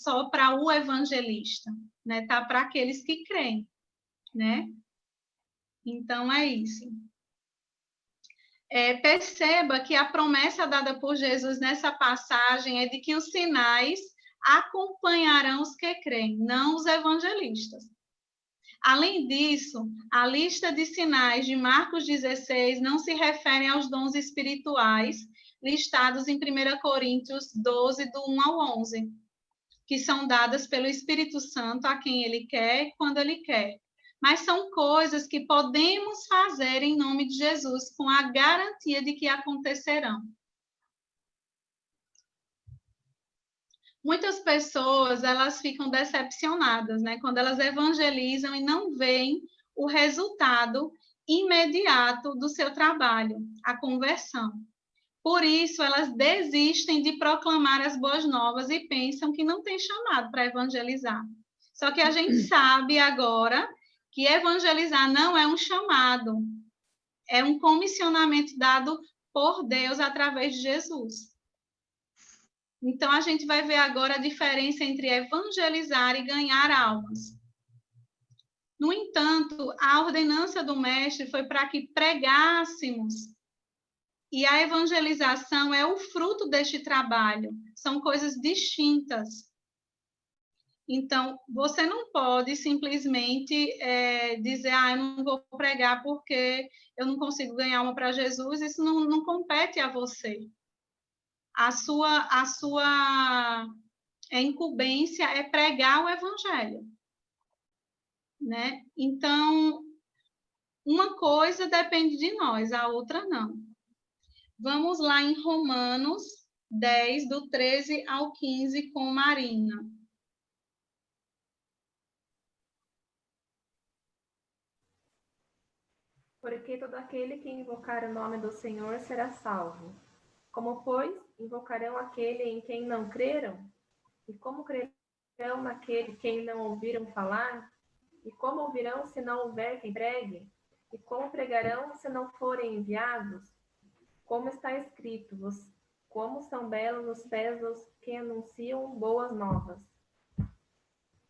só para o evangelista, né? Está para aqueles que creem, né? Então, é isso. Perceba que a promessa dada por Jesus nessa passagem é de que os sinais acompanharão os que creem, não os evangelistas. Além disso, a lista de sinais de Marcos 16 não se refere aos dons espirituais listados em 1 Coríntios 12, do 1 ao 11, que são dadas pelo Espírito Santo a quem ele quer, quando ele quer. Mas são coisas que podemos fazer em nome de Jesus, com a garantia de que acontecerão. Muitas pessoas, elas ficam decepcionadas, né? Quando elas evangelizam e não veem o resultado imediato do seu trabalho, a conversão. Por isso, elas desistem de proclamar as boas novas e pensam que não tem chamado para evangelizar. Só que a gente sabe agora que evangelizar não é um chamado, é um comissionamento dado por Deus através de Jesus. Então, a gente vai ver agora a diferença entre evangelizar e ganhar almas. No entanto, a ordenança do mestre foi para que pregássemos. E a evangelização é o fruto deste trabalho. São coisas distintas. Então, você não pode simplesmente dizer, eu não vou pregar porque eu não consigo ganhar uma para Jesus. Isso não compete a você. A sua incumbência é pregar o evangelho. Né? Então, uma coisa depende de nós, a outra não. Vamos lá em Romanos 10, do 13 ao 15, com Marina. Porque todo aquele que invocar o nome do Senhor será salvo. Como, pois, invocarão aquele em quem não creram? E como crerão naquele quem não ouviram falar? E como ouvirão se não houver quem pregue? E como pregarão se não forem enviados? Como está escrito, como são belos os pés dos que anunciam boas novas.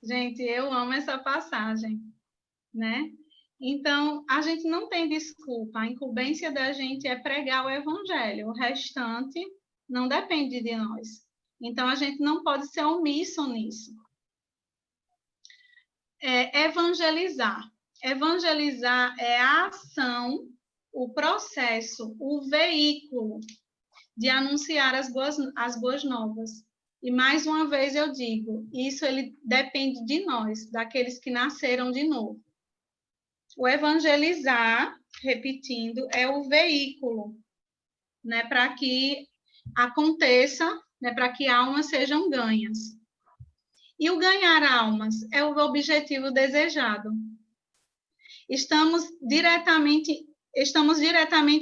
Gente, eu amo essa passagem, né? Então, a gente não tem desculpa. A incumbência da gente é pregar o evangelho. O restante não depende de nós. Então, a gente não pode ser omisso nisso. Evangelizar. Evangelizar é a ação, o processo, o veículo de anunciar as boas novas. E, mais uma vez, eu digo, isso ele depende de nós, daqueles que nasceram de novo. O evangelizar, repetindo, é o veículo, né, para que aconteça, né, para que almas sejam ganhas. E o ganhar almas é o objetivo desejado. Estamos diretamente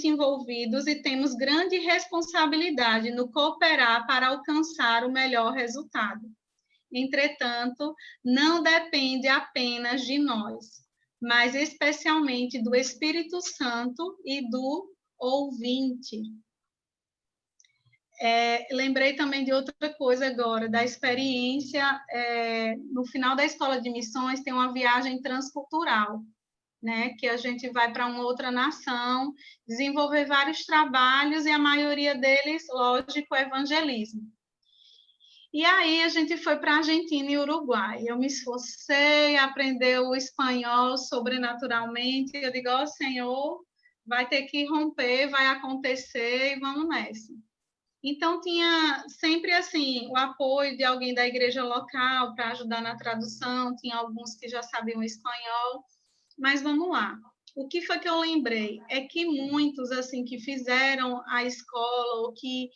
envolvidos e temos grande responsabilidade no cooperar para alcançar o melhor resultado. Entretanto, não depende apenas de nós, mas especialmente do Espírito Santo e do ouvinte. Lembrei também de outra coisa agora, da experiência, no final da Escola de Missões tem uma viagem transcultural, né, que a gente vai para uma outra nação, desenvolver vários trabalhos, e a maioria deles, lógico, é evangelismo. E aí a gente foi para a Argentina e Uruguai. Eu me esforcei a aprender o espanhol sobrenaturalmente. Eu digo, Senhor, vai ter que romper, vai acontecer, e vamos nessa. Então, tinha sempre, assim, o apoio de alguém da igreja local para ajudar na tradução, tinha alguns que já sabiam espanhol, mas vamos lá. O que foi que eu lembrei? É que muitos, assim, que fizeram a escola ou que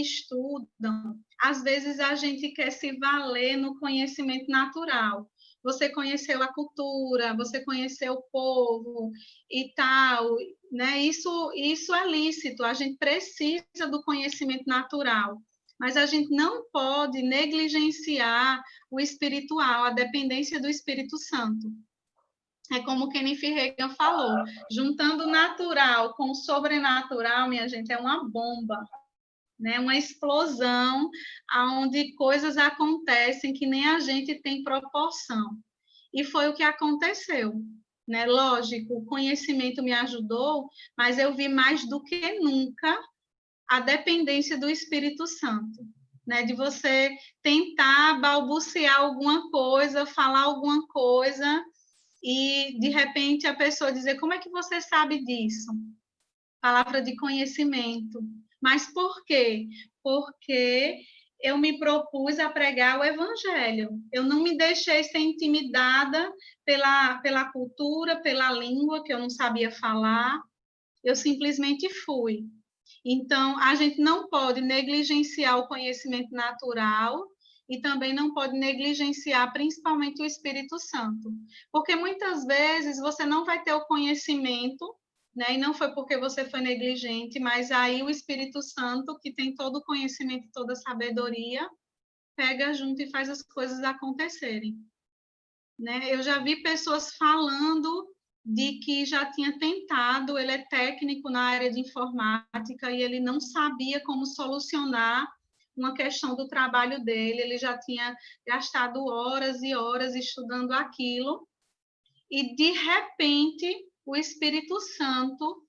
estudam, às vezes a gente quer se valer no conhecimento natural. Você conheceu a cultura, você conheceu o povo e tal, né? Isso é lícito, a gente precisa do conhecimento natural, mas a gente não pode negligenciar o espiritual, a dependência do Espírito Santo. É como o Kenneth Reagan falou, juntando o natural com o sobrenatural, minha gente, é uma bomba, né? Uma explosão onde coisas acontecem que nem a gente tem proporção. E foi o que aconteceu, né? Lógico, o conhecimento me ajudou, mas eu vi mais do que nunca a dependência do Espírito Santo, né? De você tentar balbuciar alguma coisa, falar alguma coisa, e, de repente, a pessoa dizer, como é que você sabe disso? Palavra de conhecimento. Mas por quê? Porque eu me propus a pregar o evangelho. Eu não me deixei ser intimidada pela cultura, pela língua, que eu não sabia falar. Eu simplesmente fui. Então, a gente não pode negligenciar o conhecimento natural e também não pode negligenciar principalmente o Espírito Santo. Porque muitas vezes você não vai ter o conhecimento, né? E não foi porque você foi negligente, mas aí o Espírito Santo, que tem todo o conhecimento, toda a sabedoria, pega junto e faz as coisas acontecerem, né? Eu já vi pessoas falando de que já tinha tentado, ele é técnico na área de informática e ele não sabia como solucionar uma questão do trabalho dele, ele já tinha gastado horas e horas estudando aquilo, e de repente o Espírito Santo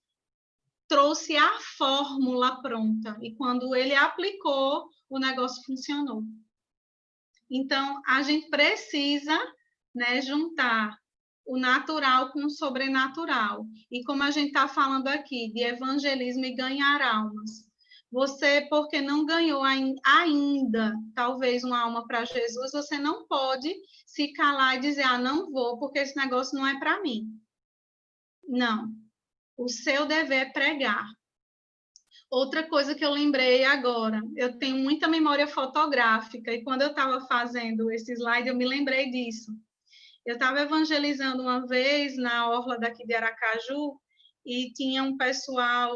trouxe a fórmula pronta, e quando ele aplicou, o negócio funcionou. Então, a gente precisa, né, juntar o natural com o sobrenatural. E como a gente está falando aqui de evangelismo e ganhar almas, você, porque não ganhou ainda, talvez, uma alma para Jesus, você não pode se calar e dizer, não vou, porque esse negócio não é para mim. Não. O seu dever é pregar. Outra coisa que eu lembrei agora, eu tenho muita memória fotográfica, e quando eu estava fazendo esse slide, eu me lembrei disso. Eu estava evangelizando uma vez na orla daqui de Aracaju, e tinha um pessoal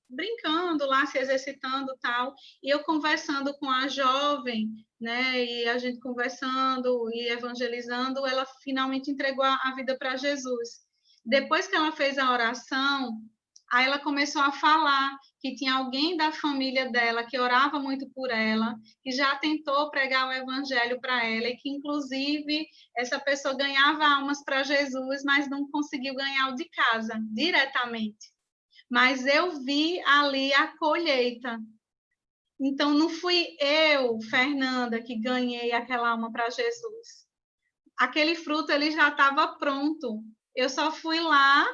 brincando lá, se exercitando e tal, e eu conversando com a jovem, né, e a gente conversando e evangelizando, ela finalmente entregou a vida para Jesus. Depois que ela fez a oração, aí ela começou a falar que tinha alguém da família dela que orava muito por ela, que já tentou pregar o evangelho para ela, e que, inclusive, essa pessoa ganhava almas para Jesus, mas não conseguiu ganhar o de casa, diretamente. Mas eu vi ali a colheita. Então, não fui eu, Fernanda, que ganhei aquela alma para Jesus. Aquele fruto ele já estava pronto. Eu só fui lá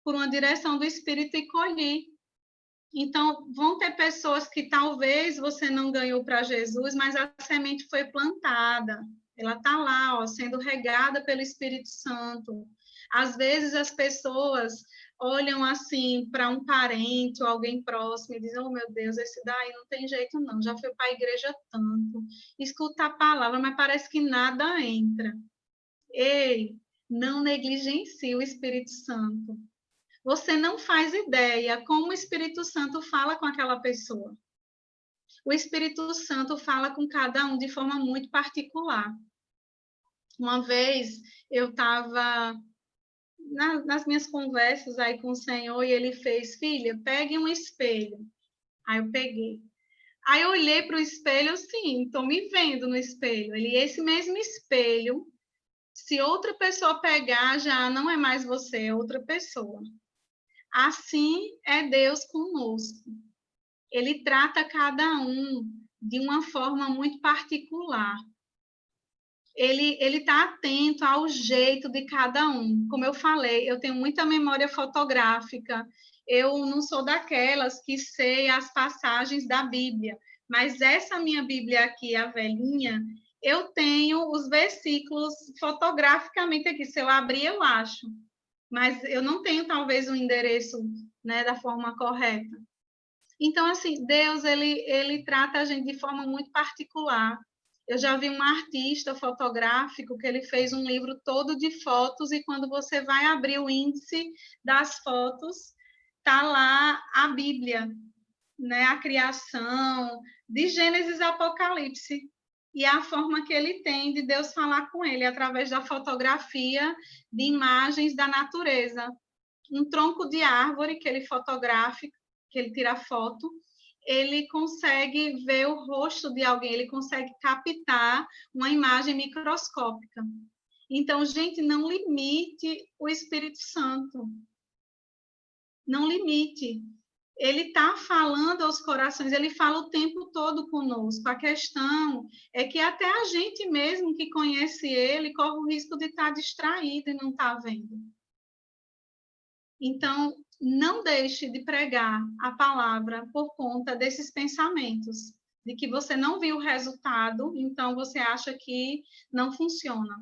por uma direção do Espírito e colhi. Então, vão ter pessoas que talvez você não ganhou para Jesus, mas a semente foi plantada. Ela está lá, sendo regada pelo Espírito Santo. Às vezes as pessoas olham assim para um parente ou alguém próximo e dizem, oh meu Deus, esse daí não tem jeito não, já foi para a igreja tanto, escuta a palavra, mas parece que nada entra. Ei, não negligencie o Espírito Santo. Você não faz ideia como o Espírito Santo fala com aquela pessoa. O Espírito Santo fala com cada um de forma muito particular. Uma vez eu estava nas minhas conversas aí com o Senhor e ele fez, filha, pegue um espelho. Aí eu peguei. Aí eu olhei para o espelho, sim, estou me vendo no espelho. Esse mesmo espelho, se outra pessoa pegar, já não é mais você, é outra pessoa. Assim é Deus conosco. Ele trata cada um de uma forma muito particular. Ele está atento ao jeito de cada um. Como eu falei, eu tenho muita memória fotográfica. Eu não sou daquelas que sei as passagens da Bíblia, mas essa minha Bíblia aqui, a velhinha, eu tenho os versículos fotograficamente aqui. Se eu abrir, eu acho. Mas eu não tenho, talvez, o endereço, né, da forma correta. Então, assim, Deus, ele trata a gente de forma muito particular. Eu já vi um artista fotográfico que ele fez um livro todo de fotos, e quando você vai abrir o índice das fotos, está lá a Bíblia, né, a criação, de Gênesis a Apocalipse. E a forma que ele tem de Deus falar com ele, através da fotografia de imagens da natureza. Um tronco de árvore que ele fotografa, que ele tira foto, ele consegue ver o rosto de alguém, ele consegue captar uma imagem microscópica. Então, gente, não limite o Espírito Santo. Não limite. Ele está falando aos corações, ele fala o tempo todo conosco. A questão é que até a gente mesmo que conhece ele corre o risco de estar distraído e não estar vendo. Então, não deixe de pregar a palavra por conta desses pensamentos, de que você não viu o resultado, então você acha que não funciona.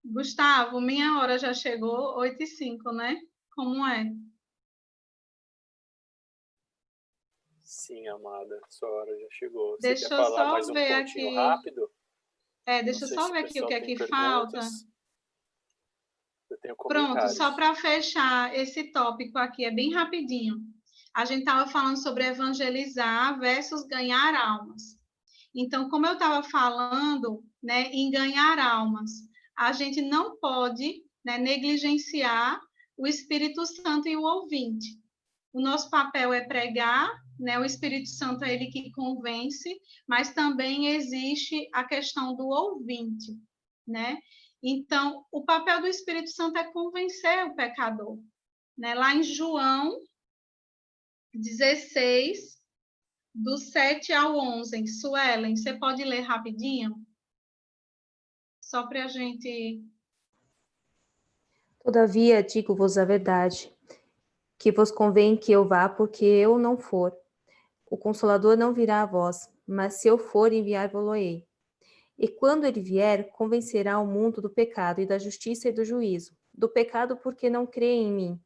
Gustavo, minha hora já chegou, 8h05, né? Como é? Sim, amada, sua hora já chegou. Você Deixa quer eu falar só mais um ver pontinho aqui. rápido? Deixa eu só ver aqui o que é que falta. Você Tenho Pronto, comentários. só para fechar esse tópico aqui, é bem rapidinho. A gente estava falando sobre evangelizar versus ganhar almas. Então, como eu estava falando, né, em ganhar almas, a gente não pode, né, negligenciar o Espírito Santo e o ouvinte. O nosso papel é pregar, né, o Espírito Santo é ele que convence, mas também existe a questão do ouvinte, né? Então, o papel do Espírito Santo é convencer o pecador, né? Lá em João 16, do 7 ao 11. Suelen, você pode ler rapidinho? Só para a gente... Todavia, digo-vos a verdade, que vos convém que eu vá, porque eu não for. O Consolador não virá a vós, mas se eu for, enviar-vos-ei. E quando ele vier, convencerá o mundo do pecado e da justiça e do juízo. Do pecado, porque não crê em mim.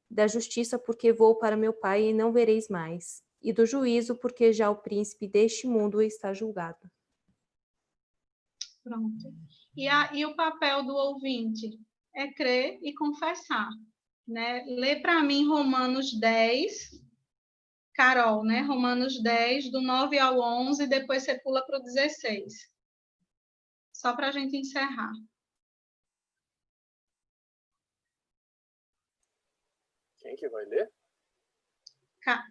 Da justiça, porque vou para meu Pai e não vereis mais. E do juízo, porque já o príncipe deste mundo está julgado. Pronto. E o papel do ouvinte é crer e confessar, né? Lê para mim Romanos 10, Carol, né? Romanos 10, do 9 ao 11, depois você pula para o 16. Só para a gente encerrar. Quem que vai ler?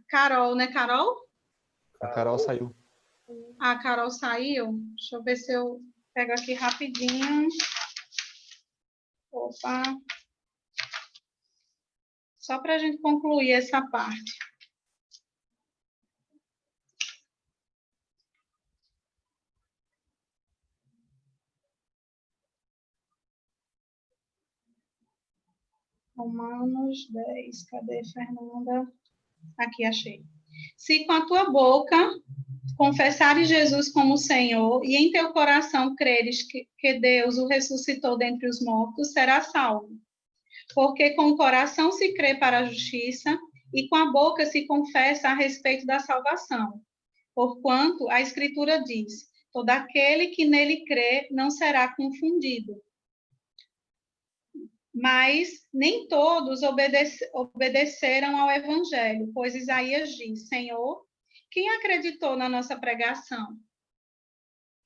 Carol, né, Carol? A Carol saiu. A Carol saiu? Deixa eu ver se eu pego aqui rapidinho. Opa! Só para a gente concluir essa parte. Romanos 10, cadê, Fernanda? Aqui, achei. Se com a tua boca confessares Jesus como Senhor e em teu coração creres que Deus o ressuscitou dentre os mortos, serás salvo. Porque com o coração se crê para a justiça e com a boca se confessa a respeito da salvação. Porquanto a Escritura diz, todo aquele que nele crê não será confundido. Mas nem todos obedeceram ao Evangelho, pois Isaías diz, Senhor, quem acreditou na nossa pregação?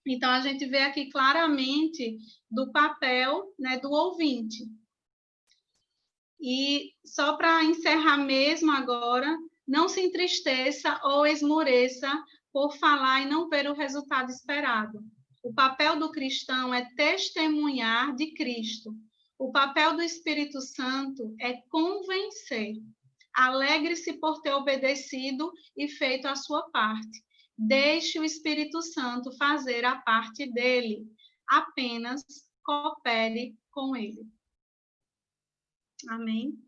Então, a gente vê aqui claramente do papel, né, do ouvinte. E só para encerrar mesmo agora, não se entristeça ou esmoreça por falar e não ver o resultado esperado. O papel do cristão é testemunhar de Cristo. O papel do Espírito Santo é convencer. Alegre-se por ter obedecido e feito a sua parte. Deixe o Espírito Santo fazer a parte dele. Apenas coopere com ele. Amém?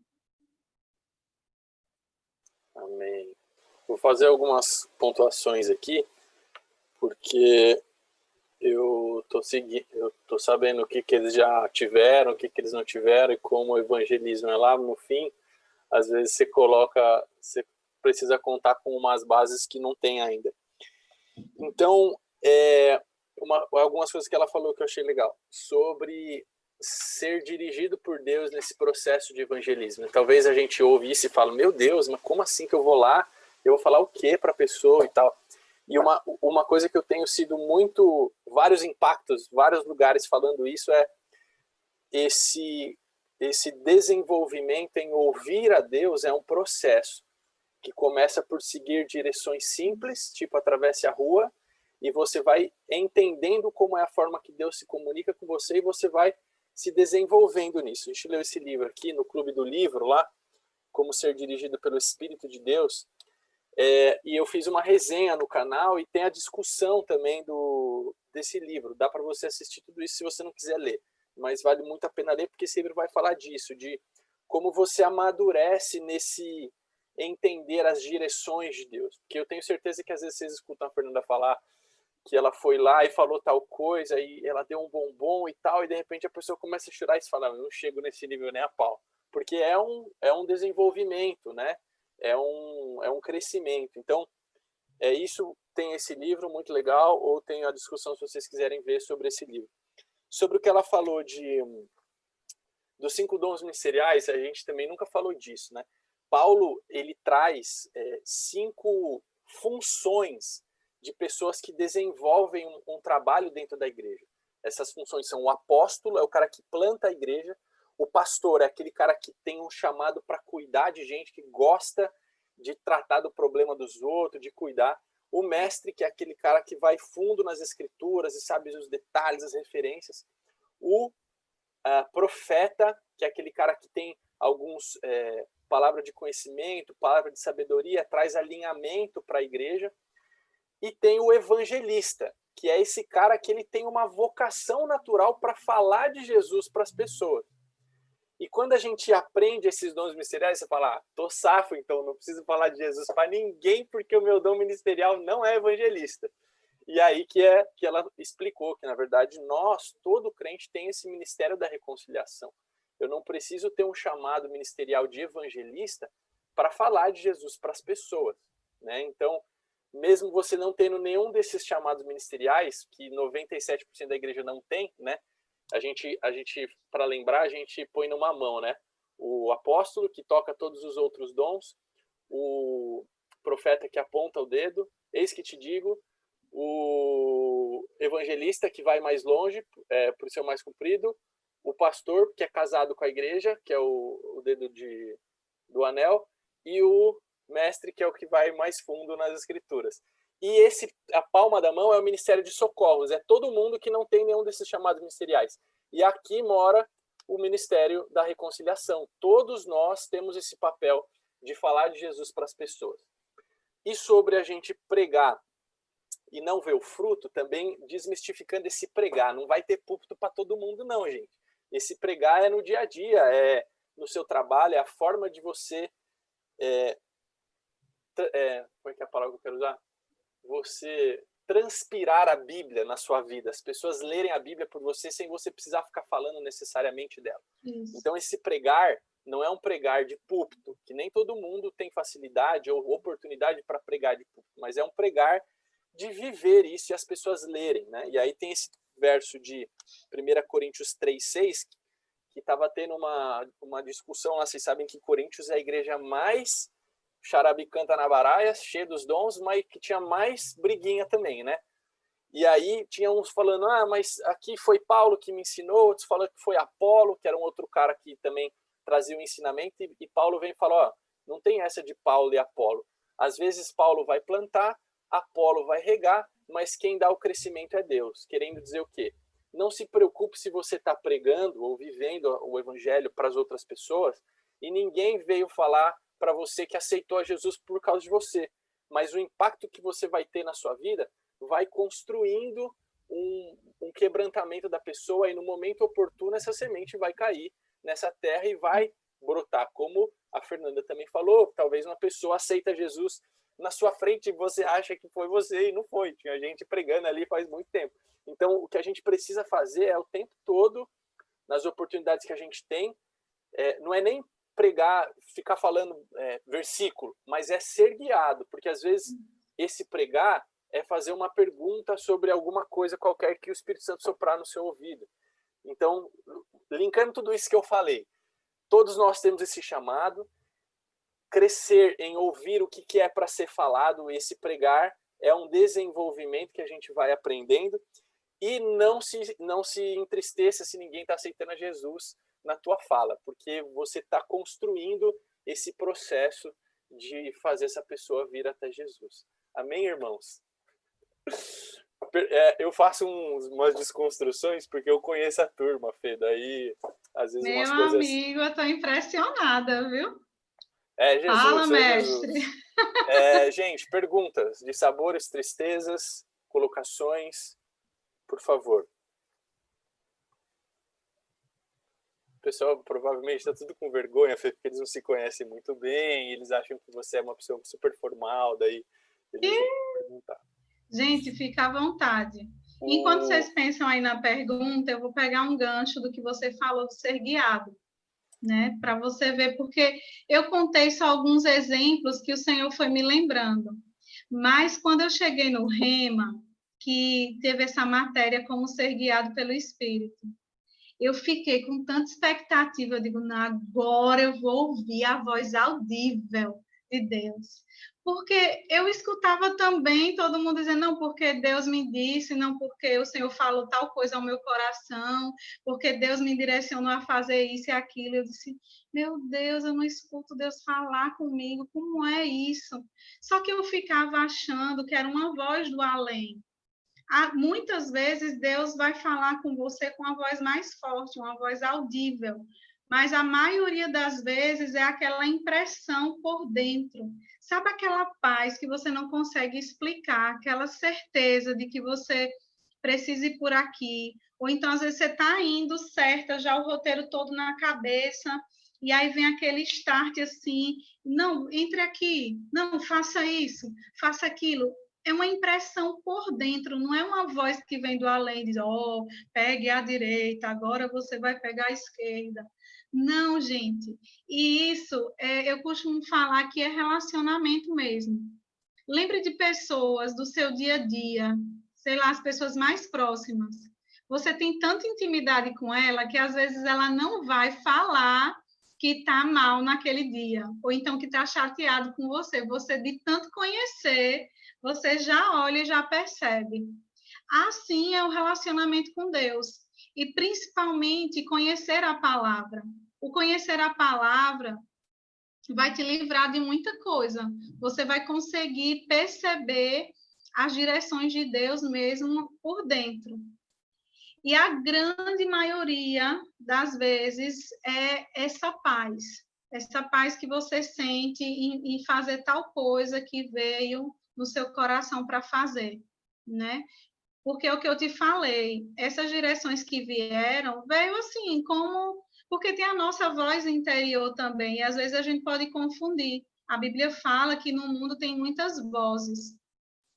Amém. Vou fazer algumas pontuações aqui, porque eu tô sabendo o que eles já tiveram, o que eles não tiveram, e como o evangelismo é lá no fim, às vezes você precisa contar com umas bases que não tem ainda. Então, algumas coisas que ela falou que eu achei legal, sobre ser dirigido por Deus nesse processo de evangelismo. Talvez a gente ouve isso e fala, meu Deus, mas como assim que eu vou lá? Eu vou falar o quê para a pessoa e tal? E uma coisa que eu tenho sido vários impactos, vários lugares falando isso, é esse desenvolvimento em ouvir a Deus é um processo que começa por seguir direções simples, tipo atravesse a rua, e você vai entendendo como é a forma que Deus se comunica com você e você vai se desenvolvendo nisso. A gente leu esse livro aqui no Clube do Livro, lá, Como Ser Dirigido pelo Espírito de Deus, e eu fiz uma resenha no canal e tem a discussão também desse livro. Dá para você assistir tudo isso se você não quiser ler, mas vale muito a pena ler porque esse livro vai falar disso, de como você amadurece nesse entender as direções de Deus. Porque eu tenho certeza que às vezes vocês escutam a Fernanda falar que ela foi lá e falou tal coisa, e ela deu um bombom e tal, e de repente a pessoa começa a chorar e fala, eu não chego nesse nível nem a pau. Porque é um desenvolvimento, né? É um crescimento. Então, isso tem esse livro muito legal, ou tem a discussão se vocês quiserem ver sobre esse livro. Sobre o que ela falou dos 5 dons ministeriais, a gente também nunca falou disso, né? Paulo, ele traz 5 funções de pessoas que desenvolvem um trabalho dentro da igreja. Essas funções são: o apóstolo, é o cara que planta a igreja; o pastor é aquele cara que tem um chamado para cuidar de gente, que gosta de tratar do problema dos outros, de cuidar; o mestre, que é aquele cara que vai fundo nas escrituras e sabe os detalhes, as referências; o profeta, que é aquele cara que tem alguns palavra de conhecimento, palavra de sabedoria, traz alinhamento para a igreja; e tem o evangelista, que é esse cara que ele tem uma vocação natural para falar de Jesus para as pessoas. E quando a gente aprende esses dons ministeriais, você fala: tô safo, então não preciso falar de Jesus para ninguém, porque o meu dom ministerial não é evangelista. E aí que ela explicou que, na verdade, todo crente tem esse ministério da reconciliação. Eu não preciso ter um chamado ministerial de evangelista para falar de Jesus para as pessoas, né? Então, mesmo você não tendo nenhum desses chamados ministeriais, que 97% da igreja não tem, né? A gente para lembrar, a gente põe numa mão, né? O apóstolo, que toca todos os outros dons; o profeta, que aponta o dedo, eis que te digo; o evangelista, que vai mais longe, por ser mais comprido; o pastor, que é casado com a igreja, que é o dedo do anel; e o mestre, que é o que vai mais fundo nas escrituras. E a palma da mão é o ministério de socorros, é todo mundo que não tem nenhum desses chamados ministeriais. E aqui mora o ministério da reconciliação. Todos nós temos esse papel de falar de Jesus para as pessoas. E sobre a gente pregar e não ver o fruto, também desmistificando esse pregar. Não vai ter púlpito para todo mundo, não, gente. Esse pregar é no dia a dia, é no seu trabalho, é a forma de você... como é que é a palavra que eu quero usar? Você transpirar a Bíblia na sua vida, as pessoas lerem a Bíblia por você sem você precisar ficar falando necessariamente dela. Isso. Então esse pregar não é um pregar de púlpito, que nem todo mundo tem facilidade ou oportunidade para pregar de púlpito, mas é um pregar de viver isso e as pessoas lerem, né? E aí tem esse verso de 1 Coríntios 3:6, que estava tendo uma discussão lá. Vocês sabem que Coríntios é a igreja mais charabicanta na baraia, cheia dos dons, mas que tinha mais briguinha também, né? E aí tinha uns falando: mas aqui foi Paulo que me ensinou; outros falando que foi Apolo, que era um outro cara que também trazia o ensinamento, e Paulo vem e fala: não tem essa de Paulo e Apolo. Às vezes Paulo vai plantar, Apolo vai regar, mas quem dá o crescimento é Deus. Querendo dizer o quê? Não se preocupe se você está pregando ou vivendo o evangelho para as outras pessoas e ninguém veio falar para você que aceitou a Jesus por causa de você. Mas o impacto que você vai ter na sua vida vai construindo um quebrantamento da pessoa, e no momento oportuno essa semente vai cair nessa terra e vai brotar. Como a Fernanda também falou, talvez uma pessoa aceita Jesus na sua frente e você acha que foi você e não foi. Tinha gente pregando ali faz muito tempo. Então, o que a gente precisa fazer é o tempo todo, nas oportunidades que a gente tem, não é nem pregar, ficar falando versículo, mas é ser guiado, porque às vezes esse pregar é fazer uma pergunta sobre alguma coisa qualquer que o Espírito Santo soprar no seu ouvido. Então, linkando tudo isso que eu falei, todos nós temos esse chamado, crescer em ouvir o que é para ser falado, esse pregar é um desenvolvimento que a gente vai aprendendo, e não se entristeça se ninguém está aceitando a Jesus na tua fala, porque você está construindo esse processo de fazer essa pessoa vir até Jesus. Amém, irmãos? Eu faço umas desconstruções porque eu conheço a turma, Fê, daí às vezes umas coisas... Meu amigo, eu estou impressionada, viu? Jesus, fala, mestre. Jesus. Gente, perguntas de sabores, tristezas, colocações, por favor. O pessoal provavelmente está tudo com vergonha, porque eles não se conhecem muito bem, eles acham que você é uma pessoa super formal, daí eles vão perguntar. Gente, fica à vontade. Enquanto vocês pensam aí na pergunta, eu vou pegar um gancho do que você falou de ser guiado, né? Para você ver, porque eu contei só alguns exemplos que o Senhor foi me lembrando. Mas quando eu cheguei no Rema, que teve essa matéria como ser guiado pelo Espírito, eu fiquei com tanta expectativa, eu digo, não, agora eu vou ouvir a voz audível de Deus. Porque eu escutava também todo mundo dizendo, não, porque Deus me disse, não, porque o Senhor falou tal coisa ao meu coração, porque Deus me direcionou a fazer isso e aquilo. Eu disse, meu Deus, eu não escuto Deus falar comigo, como é isso? Só que eu ficava achando que era uma voz do além. Muitas vezes Deus vai falar com você com uma voz mais forte, uma voz audível, mas a maioria das vezes é aquela impressão por dentro. Sabe aquela paz que você não consegue explicar, aquela certeza de que você precisa ir por aqui, ou então às vezes você está indo certa, já o roteiro todo na cabeça, e aí vem aquele start assim, não, entre aqui, não, faça isso, faça aquilo. É uma impressão por dentro, não é uma voz que vem do além, diz, oh, pegue a direita, agora você vai pegar a esquerda. Não, gente. E isso, eu costumo falar que é relacionamento mesmo. Lembre de pessoas do seu dia a dia, sei lá, as pessoas mais próximas. Você tem tanta intimidade com ela que às vezes ela não vai falar que está mal naquele dia, ou então que está chateado com você. Você, de tanto conhecer, você já olha e já percebe. Assim é o relacionamento com Deus. E, principalmente, conhecer a palavra. O conhecer a palavra vai te livrar de muita coisa. Você vai conseguir perceber as direções de Deus mesmo por dentro. E a grande maioria das vezes é essa paz que você sente em fazer tal coisa que veio no seu coração para fazer, né? Porque é o que eu te falei, essas direções que vieram, veio assim, como... Porque tem a nossa voz interior também, e às vezes a gente pode confundir. A Bíblia fala que no mundo tem muitas vozes,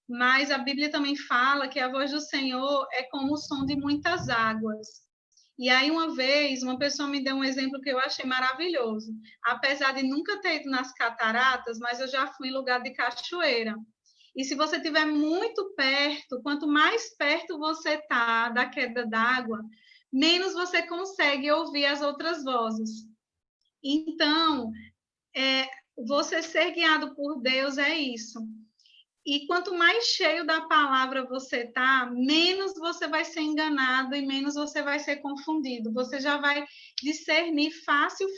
mas a Bíblia também fala que a voz do Senhor é como o som de muitas águas. E aí, uma vez, uma pessoa me deu um exemplo que eu achei maravilhoso. Apesar de nunca ter ido nas cataratas, mas eu já fui em lugar de cachoeira. E se você estiver muito perto, quanto mais perto você está da queda d'água, menos você consegue ouvir as outras vozes. Então, você ser guiado por Deus é isso. E quanto mais cheio da palavra você está, menos você vai ser enganado e menos você vai ser confundido. Você já vai discernir fácil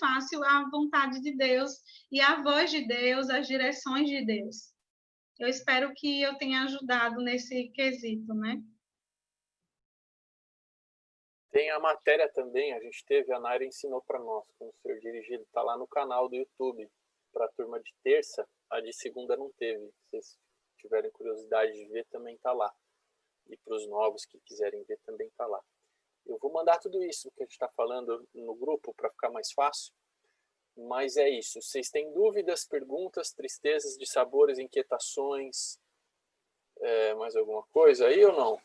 a vontade de Deus e a voz de Deus, as direções de Deus. Eu espero que eu tenha ajudado nesse quesito, né? Tem a matéria também, a gente teve, a Naira ensinou para nós como ser dirigido, está lá no canal do YouTube. Para a turma de terça, a de segunda não teve. Vocês tiverem curiosidade de ver, também está lá. E para os novos que quiserem ver, também está lá. Eu vou mandar tudo isso que a gente está falando no grupo para ficar mais fácil. Mas é isso. Vocês têm dúvidas, perguntas, tristezas, dissabores, inquietações, mais alguma coisa aí ou não?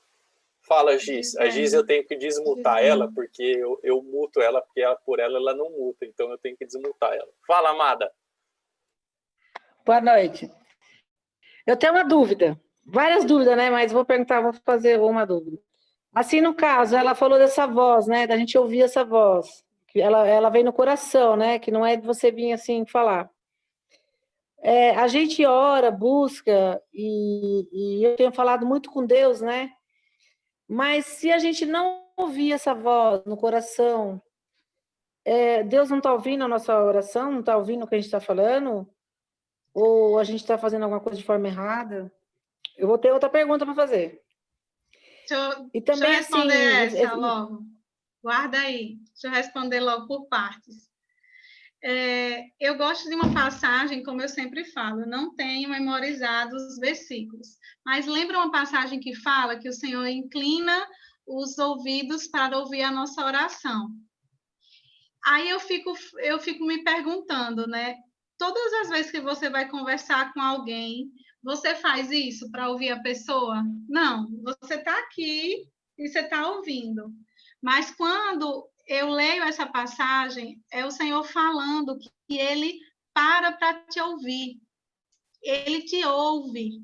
Fala, Giz. A Giz eu tenho que desmutar ela, porque eu muto ela, porque por ela não muta. Então eu tenho que desmutar ela. Fala, amada. Boa noite. Eu tenho uma dúvida. Várias dúvidas, né? Mas vou fazer uma dúvida. Assim, no caso, ela falou dessa voz, né? Da gente ouvir essa voz. Que ela vem no coração, né? Que não é de você vir assim falar. A gente ora, busca, e eu tenho falado muito com Deus, né? Mas se a gente não ouvir essa voz no coração, Deus não está ouvindo a nossa oração? Não está ouvindo o que a gente está falando? Ou a gente está fazendo alguma coisa de forma errada? Eu vou ter outra pergunta para fazer. Deixa eu responder essa logo. Guarda aí. Deixa eu responder logo por partes. Eu gosto de uma passagem, como eu sempre falo, eu não tenho memorizado os versículos, mas lembra uma passagem que fala que o Senhor inclina os ouvidos para ouvir a nossa oração. Aí eu fico me perguntando, né? Todas as vezes que você vai conversar com alguém, você faz isso para ouvir a pessoa? Não, você está aqui e você está ouvindo. Mas quando eu leio essa passagem, é o Senhor falando que Ele para te ouvir. Ele te ouve.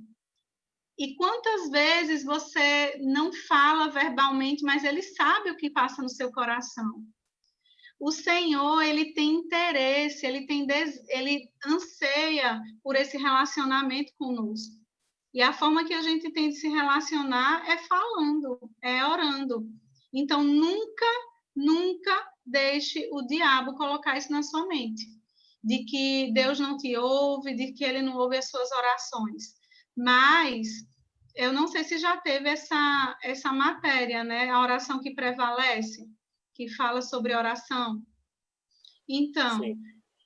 E quantas vezes você não fala verbalmente, mas Ele sabe o que passa no seu coração. o Senhor, ele tem interesse, ele anseia por esse relacionamento conosco. E a forma que a gente tem de se relacionar é falando, é orando. Então, nunca deixe o diabo colocar isso na sua mente, de que Deus não te ouve, de que ele não ouve as suas orações. Mas eu não sei se já teve essa matéria, né? A oração que prevalece, que fala sobre oração. Então, sim,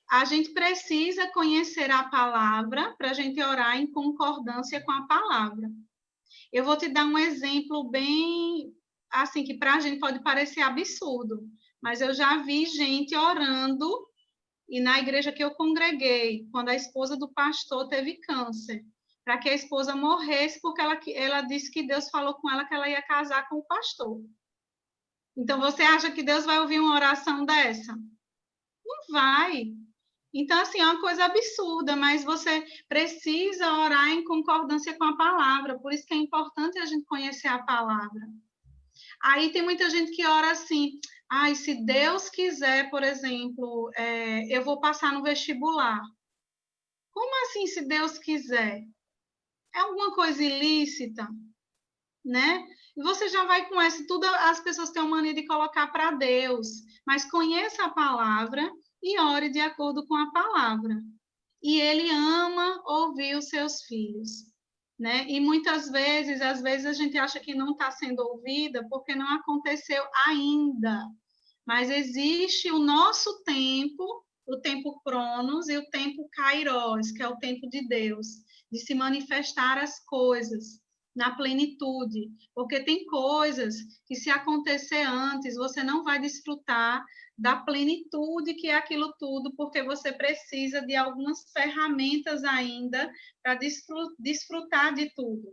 a gente precisa conhecer a palavra para a gente orar em concordância com a palavra. Eu vou te dar um exemplo bem, assim, que para a gente pode parecer absurdo, mas eu já vi gente orando, e na igreja que eu congreguei, quando a esposa do pastor teve câncer, para que a esposa morresse, porque ela disse que Deus falou com ela que ela ia casar com o pastor. Então, você acha que Deus vai ouvir uma oração dessa? Não vai. Então, assim, é uma coisa absurda, mas você precisa orar em concordância com a palavra, por isso que é importante a gente conhecer a palavra. Aí tem muita gente que ora assim, se Deus quiser, por exemplo, eu vou passar no vestibular. Como assim, se Deus quiser? É alguma coisa ilícita, né? E você já vai com essa, tudo as pessoas têm uma mania de colocar para Deus, mas conheça a palavra e ore de acordo com a palavra. E ele ama ouvir os seus filhos, né? E muitas vezes, às vezes a gente acha que não está sendo ouvida porque não aconteceu ainda. Mas existe o nosso tempo, o tempo Cronos e o tempo Kairos, que é o tempo de Deus, de se manifestar as coisas na plenitude, porque tem coisas que se acontecer antes, você não vai desfrutar da plenitude que é aquilo tudo, porque você precisa de algumas ferramentas ainda para desfrutar de tudo.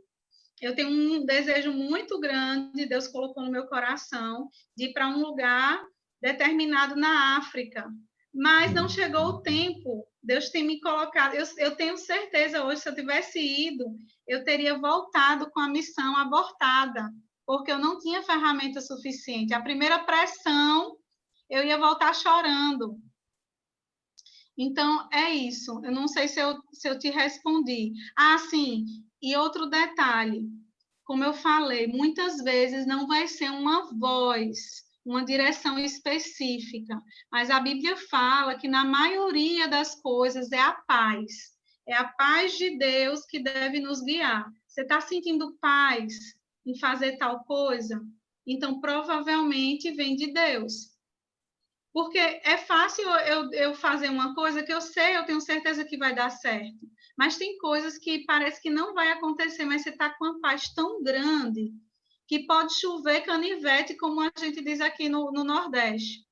Eu tenho um desejo muito grande, Deus colocou no meu coração, de ir para um lugar determinado na África, mas não chegou o tempo. Deus tem me colocado, eu tenho certeza hoje, se eu tivesse ido, eu teria voltado com a missão abortada, porque eu não tinha ferramenta suficiente. A primeira pressão, eu ia voltar chorando. Então, é isso. Eu não sei se eu te respondi. Sim, e outro detalhe, como eu falei, muitas vezes não vai ser uma voz, uma direção específica, mas a Bíblia fala que na maioria das coisas é a paz de Deus que deve nos guiar. Você está sentindo paz em fazer tal coisa? Então, provavelmente vem de Deus. Porque é fácil eu fazer uma coisa que eu sei, eu tenho certeza que vai dar certo, mas tem coisas que parece que não vai acontecer, mas você está com uma paz tão grande que pode chover canivete, como a gente diz aqui no Nordeste,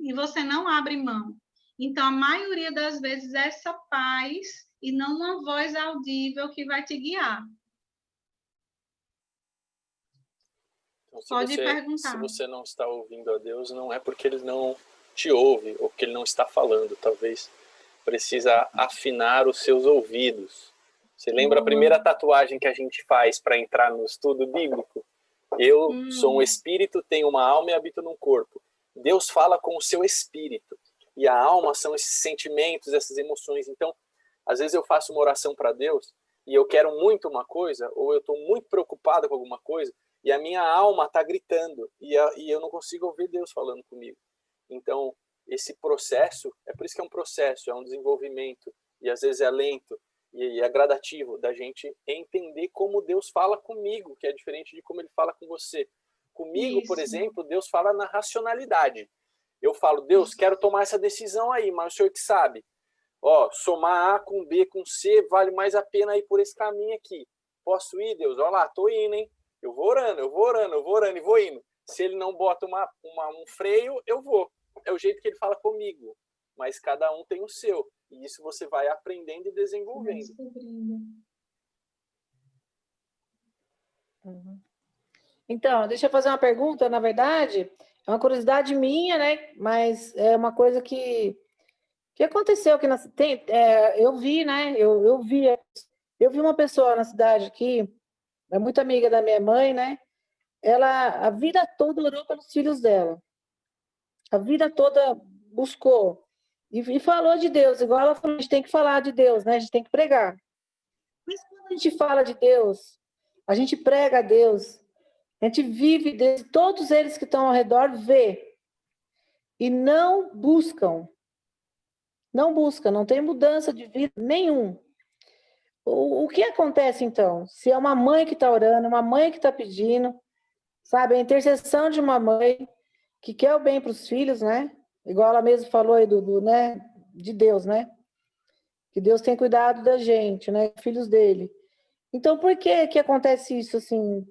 e você não abre mão. Então, a maioria das vezes é essa paz e não uma voz audível que vai te guiar. Então, pode perguntar. Se você não está ouvindo a Deus, não é porque ele não te ouve ou porque ele não está falando. Talvez precisa afinar os seus ouvidos. Você lembra a primeira tatuagem que a gente faz para entrar no estudo bíblico? Eu sou um espírito, tenho uma alma e habito num corpo. Deus fala com o seu espírito. E a alma são esses sentimentos, essas emoções. Então, às vezes eu faço uma oração para Deus e eu quero muito uma coisa, ou eu estou muito preocupado com alguma coisa, e a minha alma está gritando, e eu não consigo ouvir Deus falando comigo. Então, esse processo, é por isso que é um processo, é um desenvolvimento, e às vezes é lento, e é gradativo da gente entender como Deus fala comigo, que é diferente de como ele fala com você. Comigo, por exemplo, Deus fala na racionalidade. Eu falo, Deus, quero tomar essa decisão aí, mas o senhor que sabe. Somar A com B com C vale mais a pena ir por esse caminho aqui. Posso ir, Deus? Olha lá, tô indo, hein? Eu vou orando e vou indo. Se ele não bota um freio, eu vou. É o jeito que ele fala comigo. Mas cada um tem o seu. E isso você vai aprendendo e desenvolvendo. Então, deixa eu fazer uma pergunta, na verdade, é uma curiosidade minha, né? Mas é uma coisa que aconteceu aqui eu vi, né? Eu vi uma pessoa na cidade aqui, é muito amiga da minha mãe, né? Ela, a vida toda, orou pelos filhos dela. A vida toda buscou e falou de Deus, igual ela falou, a gente tem que falar de Deus, né? A gente tem que pregar. Mas quando a gente fala de Deus, a gente prega a Deus, a gente vive Deus, todos eles que estão ao redor vê e não buscam, não tem mudança de vida nenhum. O que acontece então? Se é uma mãe que está orando, uma mãe que está pedindo, sabe, a intercessão de uma mãe que quer o bem para os filhos, né? Igual ela mesmo falou aí né? De Deus, né? Que Deus tem cuidado da gente, né? Filhos dele. Então, por que acontece isso assim?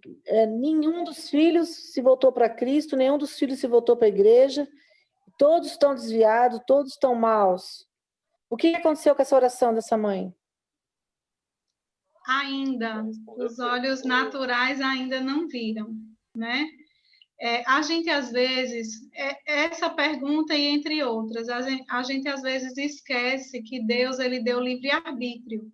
Nenhum dos filhos se voltou para Cristo, nenhum dos filhos se voltou para a igreja. Todos estão desviados, todos estão maus. O que aconteceu com essa oração dessa mãe? Ainda, os olhos naturais ainda não viram, né? A gente, às vezes, essa pergunta e entre outras, a gente, às vezes, esquece que Deus, ele deu livre-arbítrio.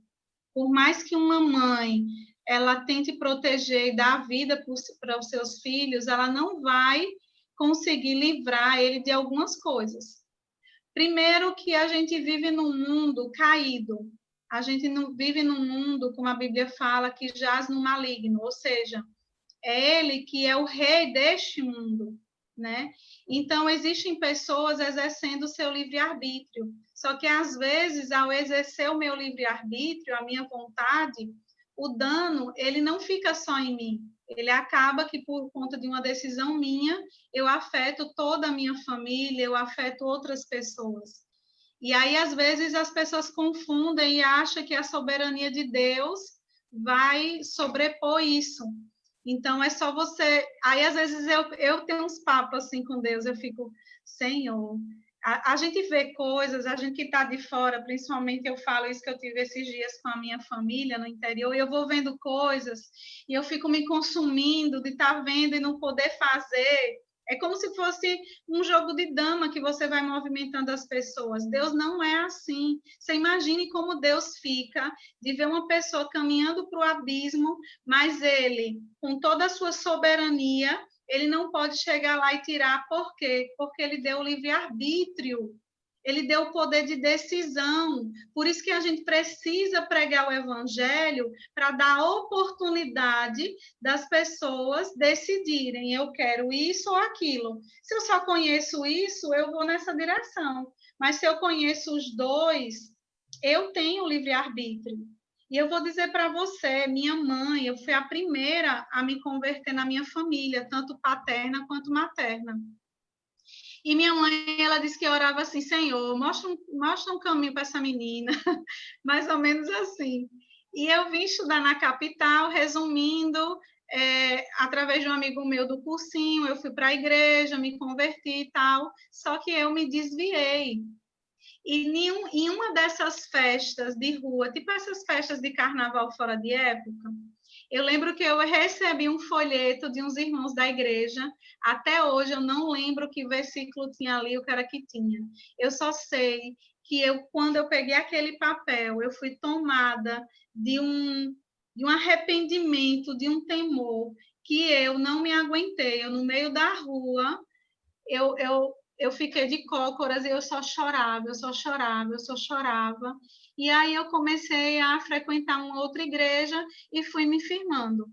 Por mais que uma mãe, ela tente proteger e dar vida para os seus filhos, ela não vai conseguir livrar ele de algumas coisas. Primeiro que a gente vive num mundo caído. A gente não vive num mundo, como a Bíblia fala, que jaz no maligno, ou seja, é ele que é o rei deste mundo, né? Então, existem pessoas exercendo o seu livre-arbítrio, só que, às vezes, ao exercer o meu livre-arbítrio, a minha vontade, o dano, ele não fica só em mim, ele acaba que, por conta de uma decisão minha, eu afeto toda a minha família, eu afeto outras pessoas. E aí, às vezes, as pessoas confundem e acham que a soberania de Deus vai sobrepor isso. Então, é só você... Aí, às vezes, eu tenho uns papos assim com Deus, eu fico, Senhor... A gente vê coisas, a gente que está de fora, principalmente eu falo isso que eu tive esses dias com a minha família no interior, e eu vou vendo coisas, e eu fico me consumindo de estar vendo e não poder fazer. É como se fosse um jogo de dama que você vai movimentando as pessoas. Deus não é assim. Você imagine como Deus fica de ver uma pessoa caminhando para o abismo, mas ele, com toda a sua soberania, ele não pode chegar lá e tirar. Por quê? Porque ele deu o livre-arbítrio. Ele deu o poder de decisão. Por isso que a gente precisa pregar o evangelho para dar oportunidade das pessoas decidirem, eu quero isso ou aquilo. Se eu só conheço isso, eu vou nessa direção. Mas se eu conheço os dois, eu tenho livre-arbítrio. E eu vou dizer para você, minha mãe, eu fui a primeira a me converter na minha família, tanto paterna quanto materna. E minha mãe, ela disse que eu orava assim, Senhor, mostra um caminho para essa menina, mais ou menos assim. E eu vim estudar na capital, resumindo, através de um amigo meu do cursinho, eu fui para a igreja, me converti e tal, só que eu me desviei. E em uma dessas festas de rua, tipo essas festas de carnaval fora de época, eu lembro que eu recebi um folheto de uns irmãos da igreja. Até hoje eu não lembro que versículo tinha ali, o que era que tinha. Eu só sei que quando eu peguei aquele papel, eu fui tomada de um arrependimento, de um temor, que eu não me aguentei. Eu, no meio da rua, eu fiquei de cócoras e eu só chorava, eu só chorava, eu só chorava. E aí eu comecei a frequentar uma outra igreja e fui me firmando.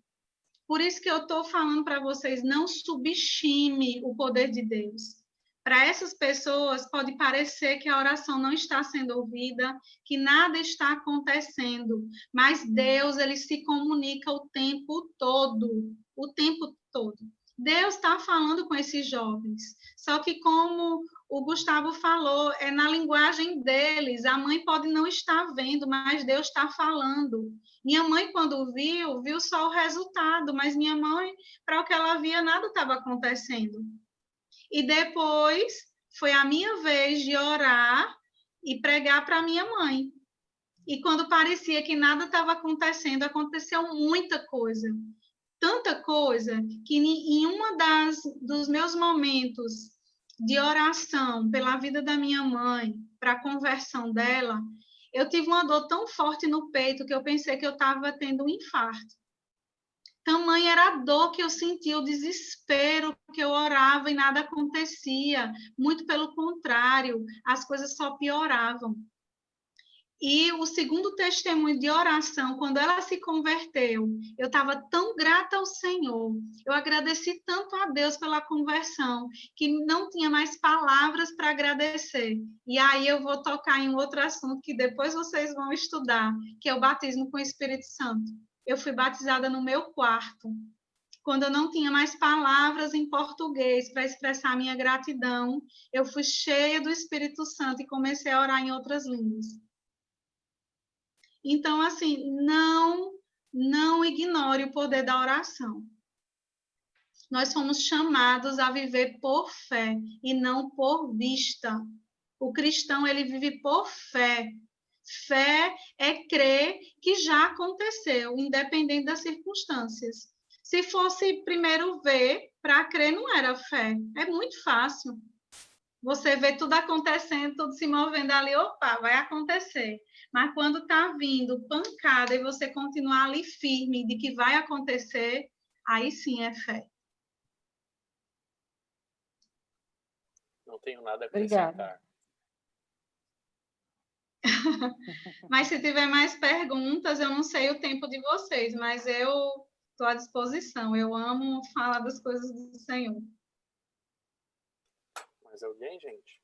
Por isso que eu estou falando para vocês, não subestime o poder de Deus. Para essas pessoas, pode parecer que a oração não está sendo ouvida, que nada está acontecendo, mas Deus, ele se comunica o tempo todo, o tempo todo. Deus está falando com esses jovens, só que como o Gustavo falou, é na linguagem deles, a mãe pode não estar vendo, mas Deus está falando. Minha mãe, quando viu só o resultado, mas minha mãe, para o que ela via, nada estava acontecendo. E depois foi a minha vez de orar e pregar para minha mãe. E quando parecia que nada estava acontecendo, aconteceu muita coisa. Tanta coisa que em dos meus momentos de oração pela vida da minha mãe, para a conversão dela, eu tive uma dor tão forte no peito que eu pensei que eu estava tendo um infarto. nem era a dor que eu sentia, o desespero que eu orava e nada acontecia. Muito pelo contrário, as coisas só pioravam. E o segundo testemunho de oração, quando ela se converteu, eu estava tão grata ao Senhor, eu agradeci tanto a Deus pela conversão, que não tinha mais palavras para agradecer. E aí eu vou tocar em um outro assunto que depois vocês vão estudar, que é o batismo com o Espírito Santo. Eu fui batizada no meu quarto, quando eu não tinha mais palavras em português para expressar minha gratidão, eu fui cheia do Espírito Santo e comecei a orar em outras línguas. Então, assim, não ignore o poder da oração. Nós somos chamados a viver por fé e não por vista. O cristão, ele vive por fé. Fé é crer que já aconteceu, independente das circunstâncias. Se fosse primeiro ver, para crer não era fé. É muito fácil. Você vê tudo acontecendo, tudo se movendo ali, opa, vai acontecer. Mas quando está vindo pancada e você continuar ali firme de que vai acontecer, aí sim é fé. Não tenho nada a acrescentar. Obrigada. Mas se tiver mais perguntas, eu não sei o tempo de vocês, mas eu estou à disposição. Eu amo falar das coisas do Senhor. Mais alguém, gente?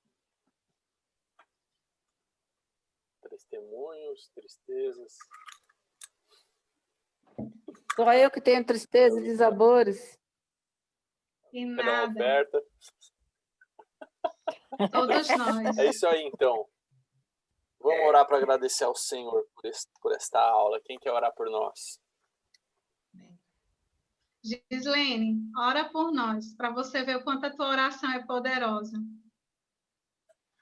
Testemunhos, tristezas. Só eu que tenho tristeza e desabores. E Pela nada. oferta. Todos nós. É isso aí, então. Vamos orar para agradecer ao Senhor por esta aula. Quem quer orar por nós? Gislene, ora por nós, para você ver o quanto a tua oração é poderosa.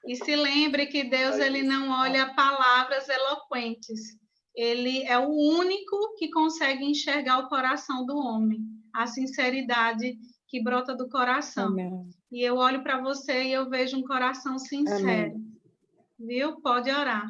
E se lembre que Deus, ele não olha palavras eloquentes. Ele é o único que consegue enxergar o coração do homem, a sinceridade que brota do coração. Amém. E eu olho para você e eu vejo um coração sincero. Amém. Viu? Pode orar.